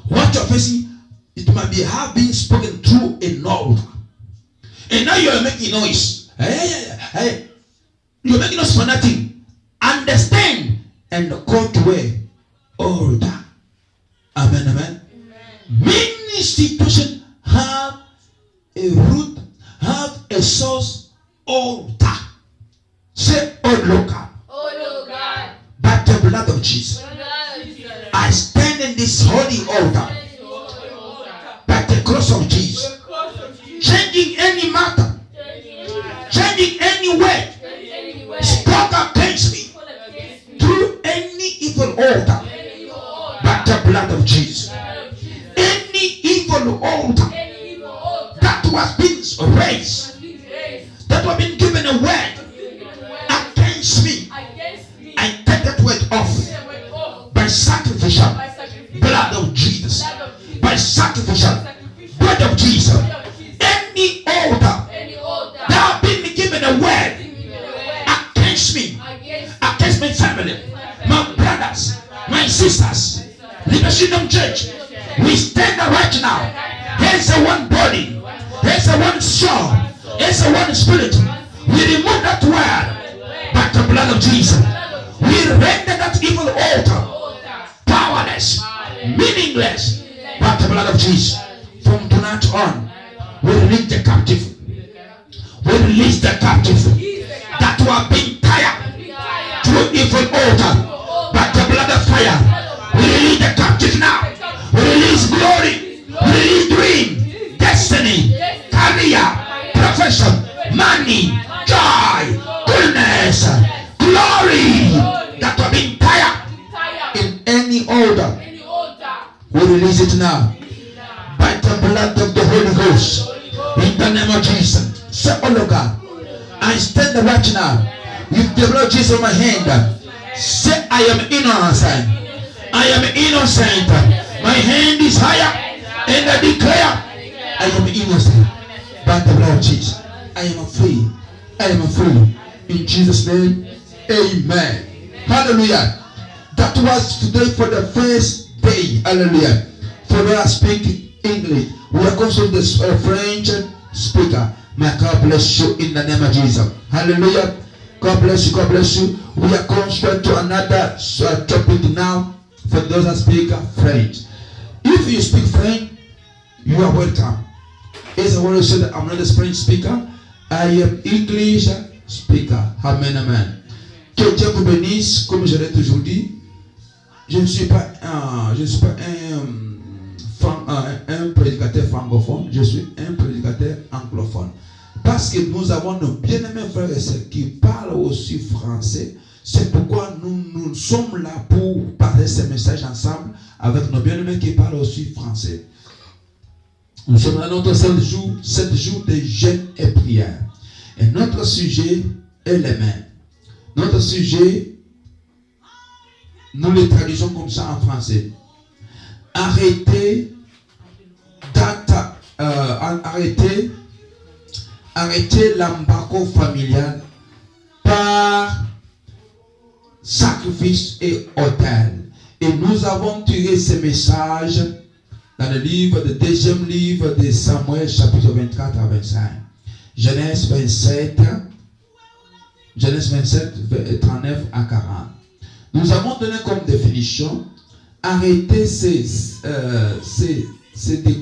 What you are facing, it might be have been spoken through an altar, and now you are making noise. Hey. You're making us fanatic. Understand and go to where? Order. Amen, amen. Many situations have a root, have a source, order. Say, oh Lord God. Oh God. By the blood of Jesus, I stand in this holy altar. By the cross of Jesus, changing any matter, changing any word spoke against me through any evil altar. By the blood of Jesus, any evil altar that was being raised, that was being given a word against me, I take that word off by sacrificial blood of Jesus, by sacrificial blood of Jesus. Any altar that have been given a word against me, against my family, my brothers, my sisters, Liberation Church, we stand right now. Here's the one body, here's the one soul, here's the one spirit. We remove that word by the blood of Jesus. We render that evil altar powerless, meaningless by the blood of Jesus. From tonight on, we release the captive. We release the captive that were being tired through evil altar by the blood of fire. We release the captive now. We release glory. We release dream, destiny, career, profession, money, joy, goodness, glory that were being tired in any order. We release it now by the blood of the Holy Ghost in the name of Jesus. Say, oh Lord God, I stand right now with the blood of Jesus on my hand. Say, I am innocent. I am innocent. My hand is higher and I declare I am innocent by the blood of Jesus. I am free. I am free. In Jesus' name, amen. Hallelujah. That was today for the first day. Hallelujah. For those that speak English, we are also the French speaker. May God bless you in the name of Jesus. Hallelujah. God bless you. God bless you. We are going straight to another topic now for those that speak French. If you speak French, you are welcome. As I want to say that I'm not a French speaker, I am English speaker. Amen, amen. Que Dieu vous bénisse, comme je l'ai toujours dit. Je ne suis pas un prédicateur francophone, je suis un prédicateur anglophone. Parce que nous avons nos bien-aimés frères et sœurs qui parlent aussi français. C'est pourquoi nous sommes là pour parler ces messages ensemble avec nos bien-aimés qui parlent aussi français. Nous sommes dans notre 7 jours de jeûne et prière. Et notre sujet est le même. Notre sujet, nous le traduisons comme ça en français. Arrêtez l'embargo familial par sacrifice et autel. Et nous avons tiré ce message dans le livre, le deuxième livre de Samuel, chapitre 24 à 25. Genèse 27, 39 à 40. Nous avons donné comme définition, arrêter c'est de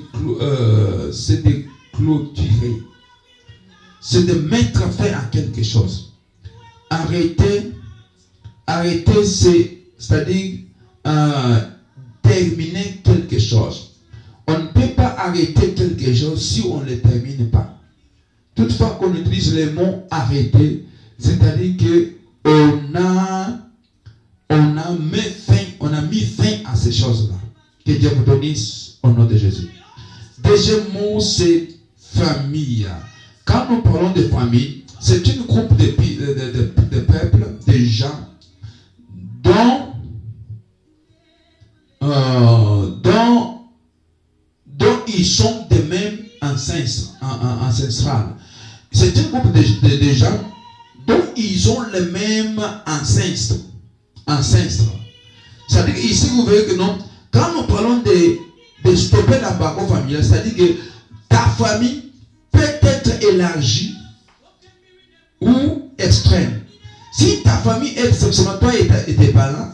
clôturer. C'est de mettre fin à quelque chose. Arrêter c'est-à-dire terminer quelque chose. On ne peut pas arrêter quelque chose si on ne le termine pas. Toutefois qu'on utilise le mot arrêter, c'est-à-dire que on a mis fin à ces choses-là. Que Dieu vous bénisse au nom de Jésus. Deuxième mot, c'est famille. Quand nous parlons de famille, c'est un groupe de peuples, de gens dont ils sont de même ancestral. C'est un groupe de gens dont ils ont le même ancêtre. C'est-à-dire ici vous voyez que non, quand nous parlons de stopper l'embargo familial, c'est-à-dire que ta famille peut être élargie ou extrême. Si ta famille est seulement toi et tes parents,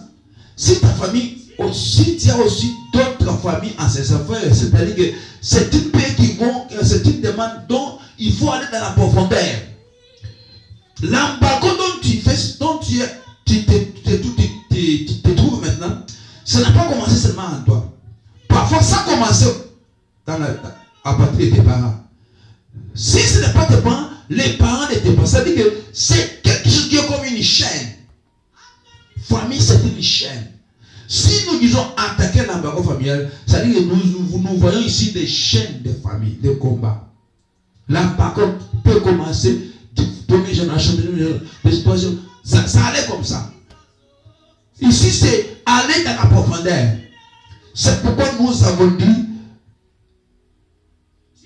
si ta famille aussi, il y a aussi d'autres familles en ces affaires, c'est-à-dire que c'est une paix qui vont, c'est une demande dont il faut aller dans la profondeur. L'embargo dont tu fais, dont tu te trouves maintenant, ça n'a pas commencé seulement en toi. Parfois, ça a commencé à partir de tes parents. Si ce n'est pas tes parents, les parents de tes parents, c'est-à-dire que c'est quelque chose qui est comme une chaîne. Famille, c'est une chaîne. Si nous disons attaquer l'embargo familial, c'est-à-dire que nous voyons ici des chaînes de famille, de combat. L'embargo peut commencer de première génération, de troisième. Ça allait comme ça. Ici, c'est aller dans la profondeur. C'est pourquoi nous avons dit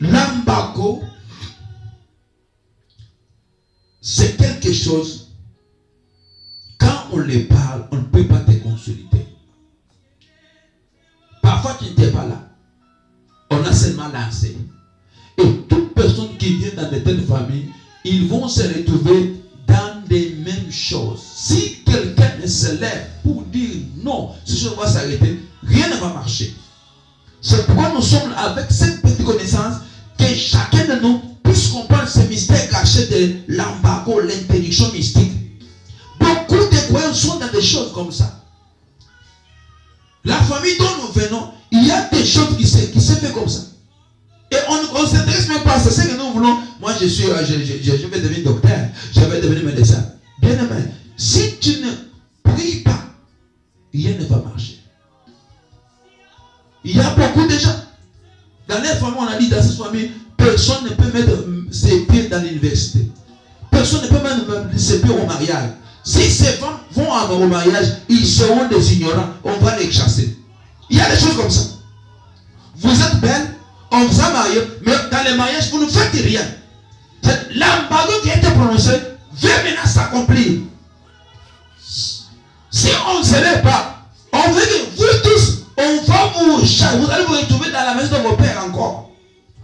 l'embargo, c'est quelque chose, quand on les parle, on ne peut pas te consolider. Parfois, tu n'étais pas là. On a seulement lancé. Et toute personne qui vient dans de telles familles, ils vont se retrouver dans des mêmes choses. Si quelqu'un ne se lève pour dire non, ce chose va s'arrêter, rien ne va marcher. C'est pourquoi nous sommes avec cette petite connaissance que chacun de nous puisse comprendre ce mystère caché de l'embargo, l'interdiction mystique. Beaucoup de croyants sont dans des choses comme ça. La famille dont nous venons, il y a des choses qui se fait comme ça. Et on ne s'intéresse même pas à ça. C'est que nous voulons, moi je vais devenir docteur, je vais devenir médecin. Bien aimé, si tu ne pries pas, rien ne va marcher. Il y a beaucoup de gens. Dans les familles, on a dit dans cette famille, personne ne peut mettre ses pieds dans l'université. Personne ne peut mettre ses pieds au mariage. Si ces femmes vont au mariage, ils seront des ignorants. On va les chasser. Il y a des choses comme ça. Vous êtes belle, on vous a marié, mais dans les mariages, vous ne faites rien. L'embargo qui a été prononcé va maintenant s'accomplir. Si on ne se lève pas, on veut que vous tous, on va vous chasser. Vous allez vous retrouver dans la maison de vos pères encore.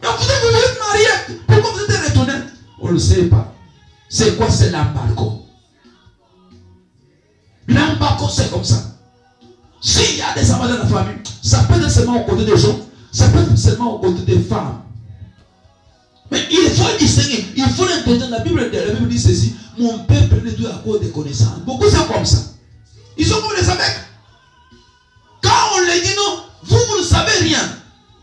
Mais vous êtes mariés. Pourquoi vous êtes retourné? On ne le sait pas. C'est quoi? C'est l'embargo. L'embargo, c'est comme ça. S'il y a des enfants dans la famille, ça peut être seulement au côté des hommes, ça peut être seulement au côté des femmes. Mais il faut distinguer, il faut l'interdire. La Bible dit ceci: mon peuple ne doit à cause des connaissances. Beaucoup sont comme ça. Ils sont comme les abeilles. Quand on les dit non, vous ne savez rien.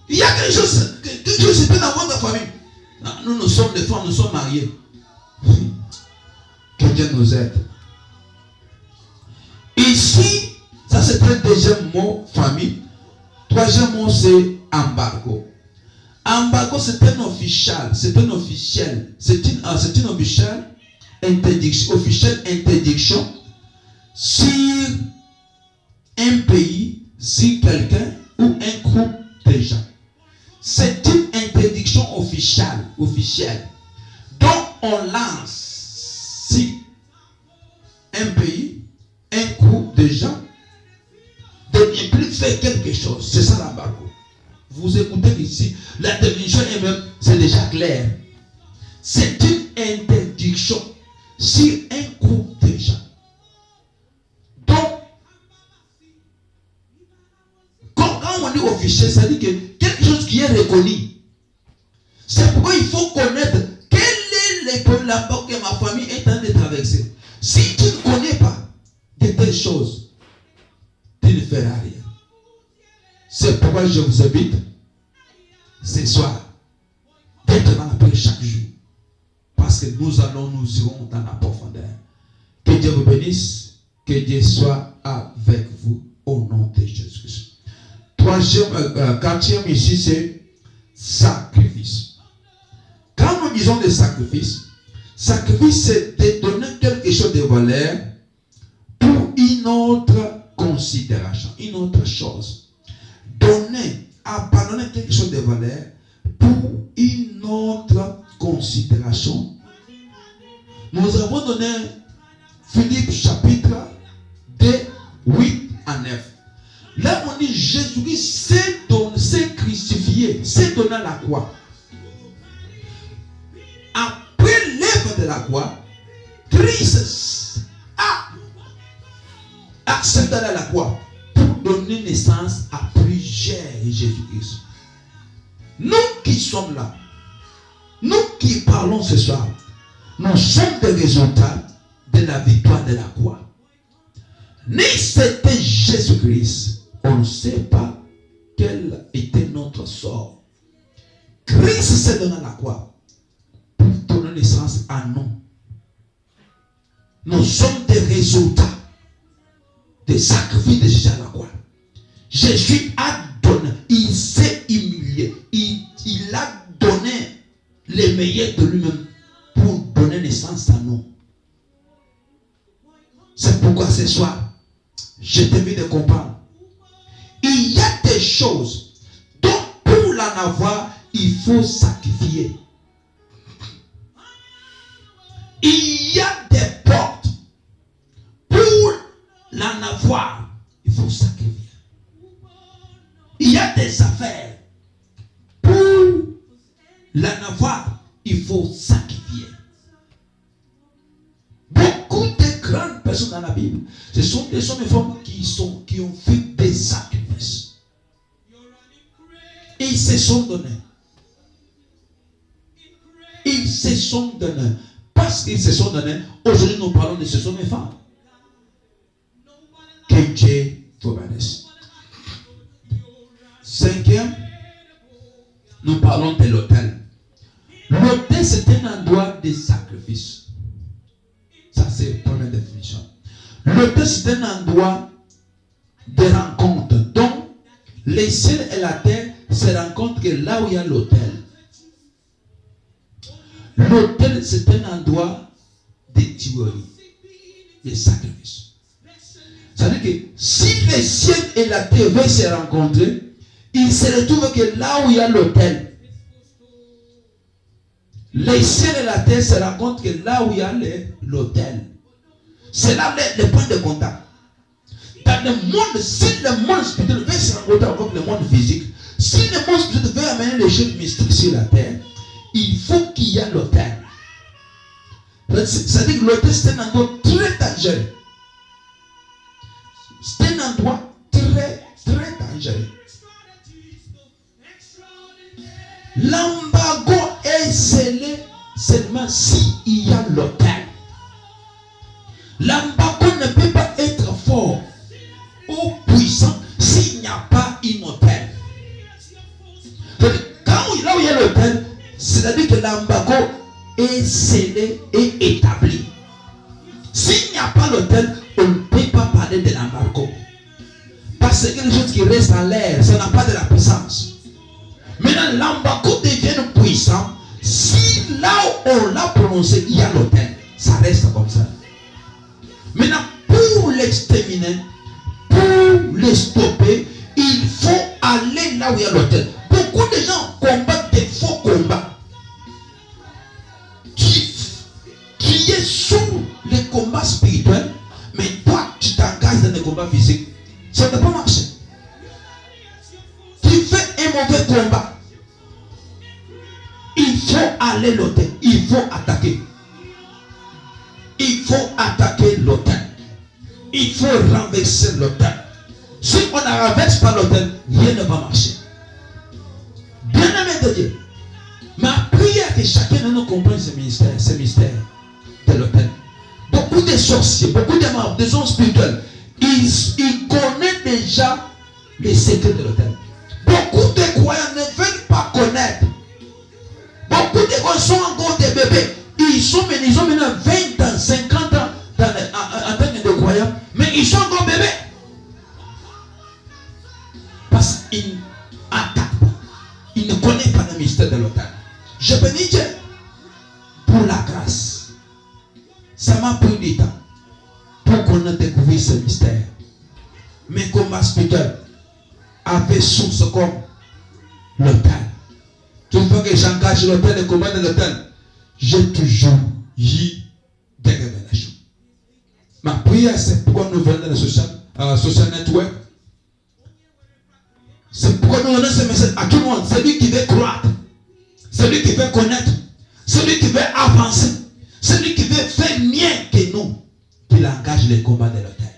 Il y a quelque chose qui se fait dans votre famille. Non, nous sommes des femmes, nous sommes mariés. Que Dieu nous aide. Ici, ça c'est le deuxième mot, famille. Troisième mot, c'est embargo. Embargo, c'est un officiel, c'est une officielle interdiction sur un pays, sur quelqu'un ou un groupe de gens. C'est une interdiction officielle. Donc on lance sur un pays, un groupe de gens, de ne plus faire quelque chose. C'est ça l'embargo. Vous écoutez ici, la définition elle-même, c'est déjà clair. C'est une interdiction sur un groupe de gens. Donc, quand on dit officiel, ça dit que quelque chose qui est reconnu. C'est pourquoi il faut connaître quel est l'embargo que ma famille est en train de traverser. Si tu ne connais pas de telles choses, tu ne feras rien. C'est pourquoi je vous invite ce soir d'être dans la paix chaque jour. Parce que nous irons dans la profondeur. Que Dieu vous bénisse. Que Dieu soit avec vous au nom de Jésus-Christ. Quatrième ici, c'est sacrifice. Quand nous disons des sacrifices, sacrifice c'est de donner quelque chose de valeur pour une autre considération, une autre chose. Abandonner quelque chose de valeur pour une autre considération. Nous avons donné Philippe chapitre 2, 8 à 9. Là on dit Jésus-Christ s'est crucifié, s'est donné à la croix. Après l'œuvre de la croix, Christ a accepté d'aller à la croix pour donner naissance à plusieurs Jésus-Christ. Nous qui sommes là, nous qui parlons ce soir, nous sommes des résultats de la victoire de la croix. Ni c'était Jésus-Christ, on ne sait pas quel était notre sort. Christ s'est donné à la croix pour donner naissance à nous. Nous sommes des résultats des sacrifices de Jésus à la croix. Jésus a donné, il s'est humilié, il a donné les meilleurs de lui-même pour donner naissance à nous. C'est pourquoi ce soir, je t'invite à comprendre. Il y a des choses dont pour l'en avoir, il faut sacrifier. Il y a des portes. Pour l'en avoir, il faut sacrifier. Il y a des affaires. Pour l'en avoir, il faut sacrifier. Beaucoup de grandes personnes dans la Bible, ce sont des hommes et femmes qui ont fait des sacrifices. Ils se sont donnés. Ils se sont donnés. Parce qu'ils se sont donnés, aujourd'hui nous parlons de ces hommes et femmes. Que Dieu vous bénisse. Cinquième, nous parlons de l'autel. L'autel, c'est un endroit de sacrifice. Ça, c'est la première définition. L'autel, c'est un endroit de rencontre. Donc, les ciels et la terre se rencontrent là où il y a l'autel. L'autel, c'est un endroit de tuerie, de sacrifice. C'est-à-dire que si les ciels et la terre veulent se rencontrer, il se retrouve que là où il y a l'autel, les ciels et la terre se rencontrent que là où il y a l'autel. C'est là le point de contact. Dans le monde, si le monde spirituel veut se rencontrer avec le monde physique, si le monde spirituel veut amener les choses mystiques sur la terre, il faut qu'il y ait l'autel. C'est-à-dire que l'autel, c'est un endroit très dangereux. C'est un endroit très, très dangereux. L'embargo est scellé seulement s'il y a l'autel. L'embargo ne peut pas être fort ou puissant s'il n'y a pas une autel. Quand là où il y a l'autel, c'est-à-dire que l'embargo est scellé et établi. S'il n'y a pas l'autel, on ne peut pas parler de l'embargo. Parce que les choses qui restent en l'air, ça n'a pas de la puissance. Maintenant, l'embargo devient puissant si là où on l'a prononcé, il y a l'autel. Ça reste comme ça. Maintenant, pour l'exterminer, pour le stopper, il faut aller là où il y a l'autel. Beaucoup de gens combattent des faux combats. Qui est sous les combats spirituels, mais toi, tu t'engages dans les combats physiques. Ça ne peut pas marcher. Tu fais un mauvais combat. Il faut aller l'autel. Il faut attaquer. Il faut attaquer l'autel. Il faut renverser l'autel. Si on ne renverse pas l'autel, rien ne va marcher. Bien-aimé de Dieu, ma prière que chacun de nous comprenne ce mystère de l'autel. Beaucoup de sorciers, beaucoup de membres, des hommes spirituels, ils connaissent déjà les secrets de l'autel. Beaucoup de croyants ne veulent pas connaître. Beaucoup de croyants sont encore des bébés. Ils ont maintenant 20 ans, 50 ans en tant que croyants, mais ils sont encore bébés. Parce qu'ils n'attaquent pas. Ils ne connaissent pas le mystère de l'autel. Je bénis Dieu pour la grâce. Ça m'a pris du temps pour qu'on ait découvert ce mystère. Mes combats spirituels avaient source comme l'autel. Tout le temps que j'engage l'autel et combat de l'autel, j'ai toujours eu des révélations. Ma prière, c'est pourquoi nous venons dans le social network. C'est pourquoi nous donnons ce message à tout le monde. Celui qui veut croître, celui qui veut connaître, celui qui veut avancer, celui qui veut faire mieux que nous, qu'il engage les combats de l'autel.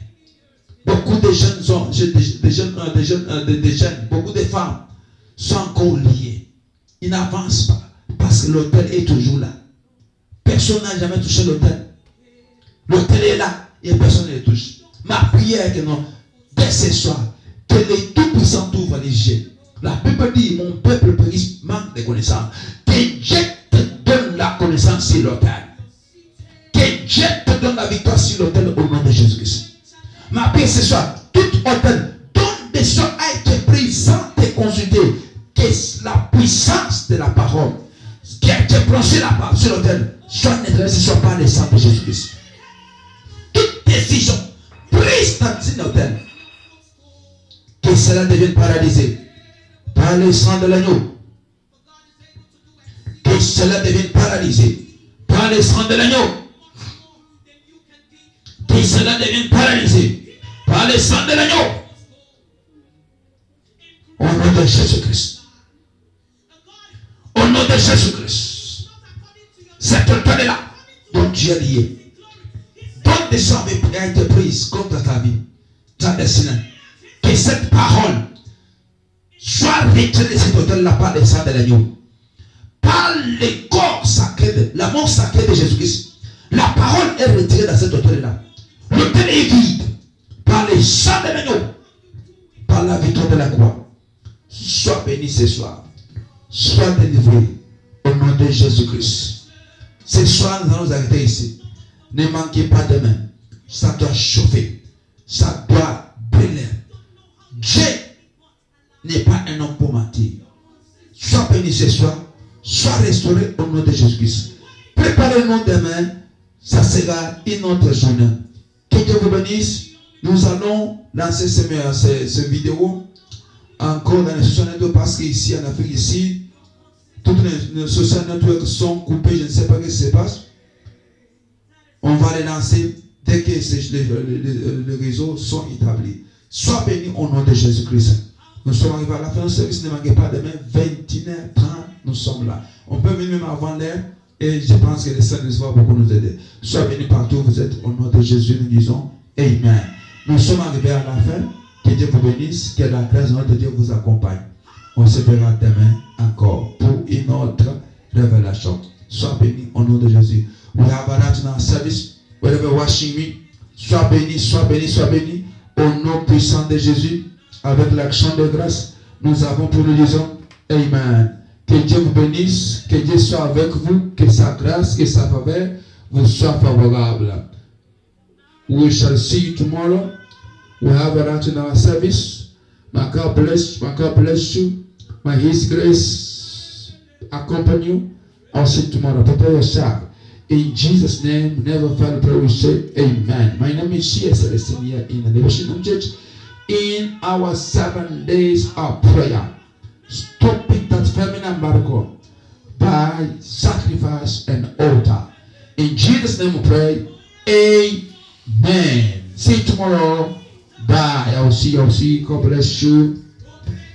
Beaucoup de jeunes hommes, des jeunes, beaucoup de femmes sont encore liées. Ils n'avancent pas parce que l'autel est toujours là. Personne n'a jamais touché l'autel. L'autel est là et personne ne le touche. Ma prière est que non, dès ce soir, que les tout-puissants ouvrent les yeux. La Bible dit, mon peuple périt manque de connaissances. Que Dieu te donne la connaissance sur l'autel. Que Dieu te donne la victoire sur l'autel au nom de Jésus-Christ. Ma prière ce soir, tout autel dont des choses a été prise sans te consulter, que la puissance de la parole qui a été branchée là-bas sur l'autel soit neutralisée ce soir par le sang de Jésus-Christ. Toute décision prise dans cet autel, que cela devienne paralysé par le sang de l'agneau. Que cela devienne paralysé par le sang de l'agneau. Que cela devienne paralysé par le sang de l'agneau. Au nom de Jésus-Christ. Au nom de Jésus-Christ. Cette autel-là dont tu es lié, dont des sommes a été prise contre ta vie, ta destinée, que cette parole soit retirée de cet autel-là par le sang de l'agneau, par le corps sacré, l'amour sacré de Jésus-Christ. La parole est retirée dans cet autel-là. L'autel est vide par le sang de l'agneau, par la victoire de la croix. Sois béni ce soir. Sois délivré au nom de Jésus-Christ. Ce soir, nous allons nous arrêter ici. Ne manquez pas de main. Ça doit chauffer. Ça doit brûler. Dieu n'est pas un homme pour mentir. Sois béni ce soir. Sois restauré au nom de Jésus-Christ. Préparez-nous demain. Ça sera une autre journée. Que Dieu vous bénisse. Nous allons lancer ces vidéos encore dans les social networks parce qu'ici en Afrique, ici, toutes les social networks sont coupés. Je ne sais pas ce qui se passe. On va les lancer dès que les réseaux sont établis. Sois béni au nom de Jésus-Christ. Nous sommes arrivés à la fin du service. Ne manquez pas demain, 21h30. Nous sommes là. On peut venir même avant l'heure. Et je pense que les saints vont beaucoup nous aider. Sois béni partout où vous êtes. Au nom de Jésus, nous disons Amen. Nous sommes arrivés à la fin. Que Dieu vous bénisse. Que la grâce de notre Dieu vous accompagne. On se verra demain encore pour une autre révélation. Sois béni au nom de Jésus. We have arrived in our service. Wherever watching me, sois béni, sois béni, sois béni. Au nom puissant de Jésus, avec l'action de grâce, nous avons pour nous disons Amen. Que Dieu vous bénisse, que Dieu soit avec vous, que sa grâce, que sa faveur vous soit favorable. We shall see you tomorrow. We have arrived in our service. May God bless you. May His grace accompany you. I'll see you tomorrow. Prepare yourself. In Jesus' name, never fail to pray. We say Amen. My name is Shia Celestine here in the Devotional Church. In our 7 days of prayer, stopping that feminine miracle by sacrifice and altar. In Jesus' name we pray. Amen. See you tomorrow. Bye. I will see you. God bless you.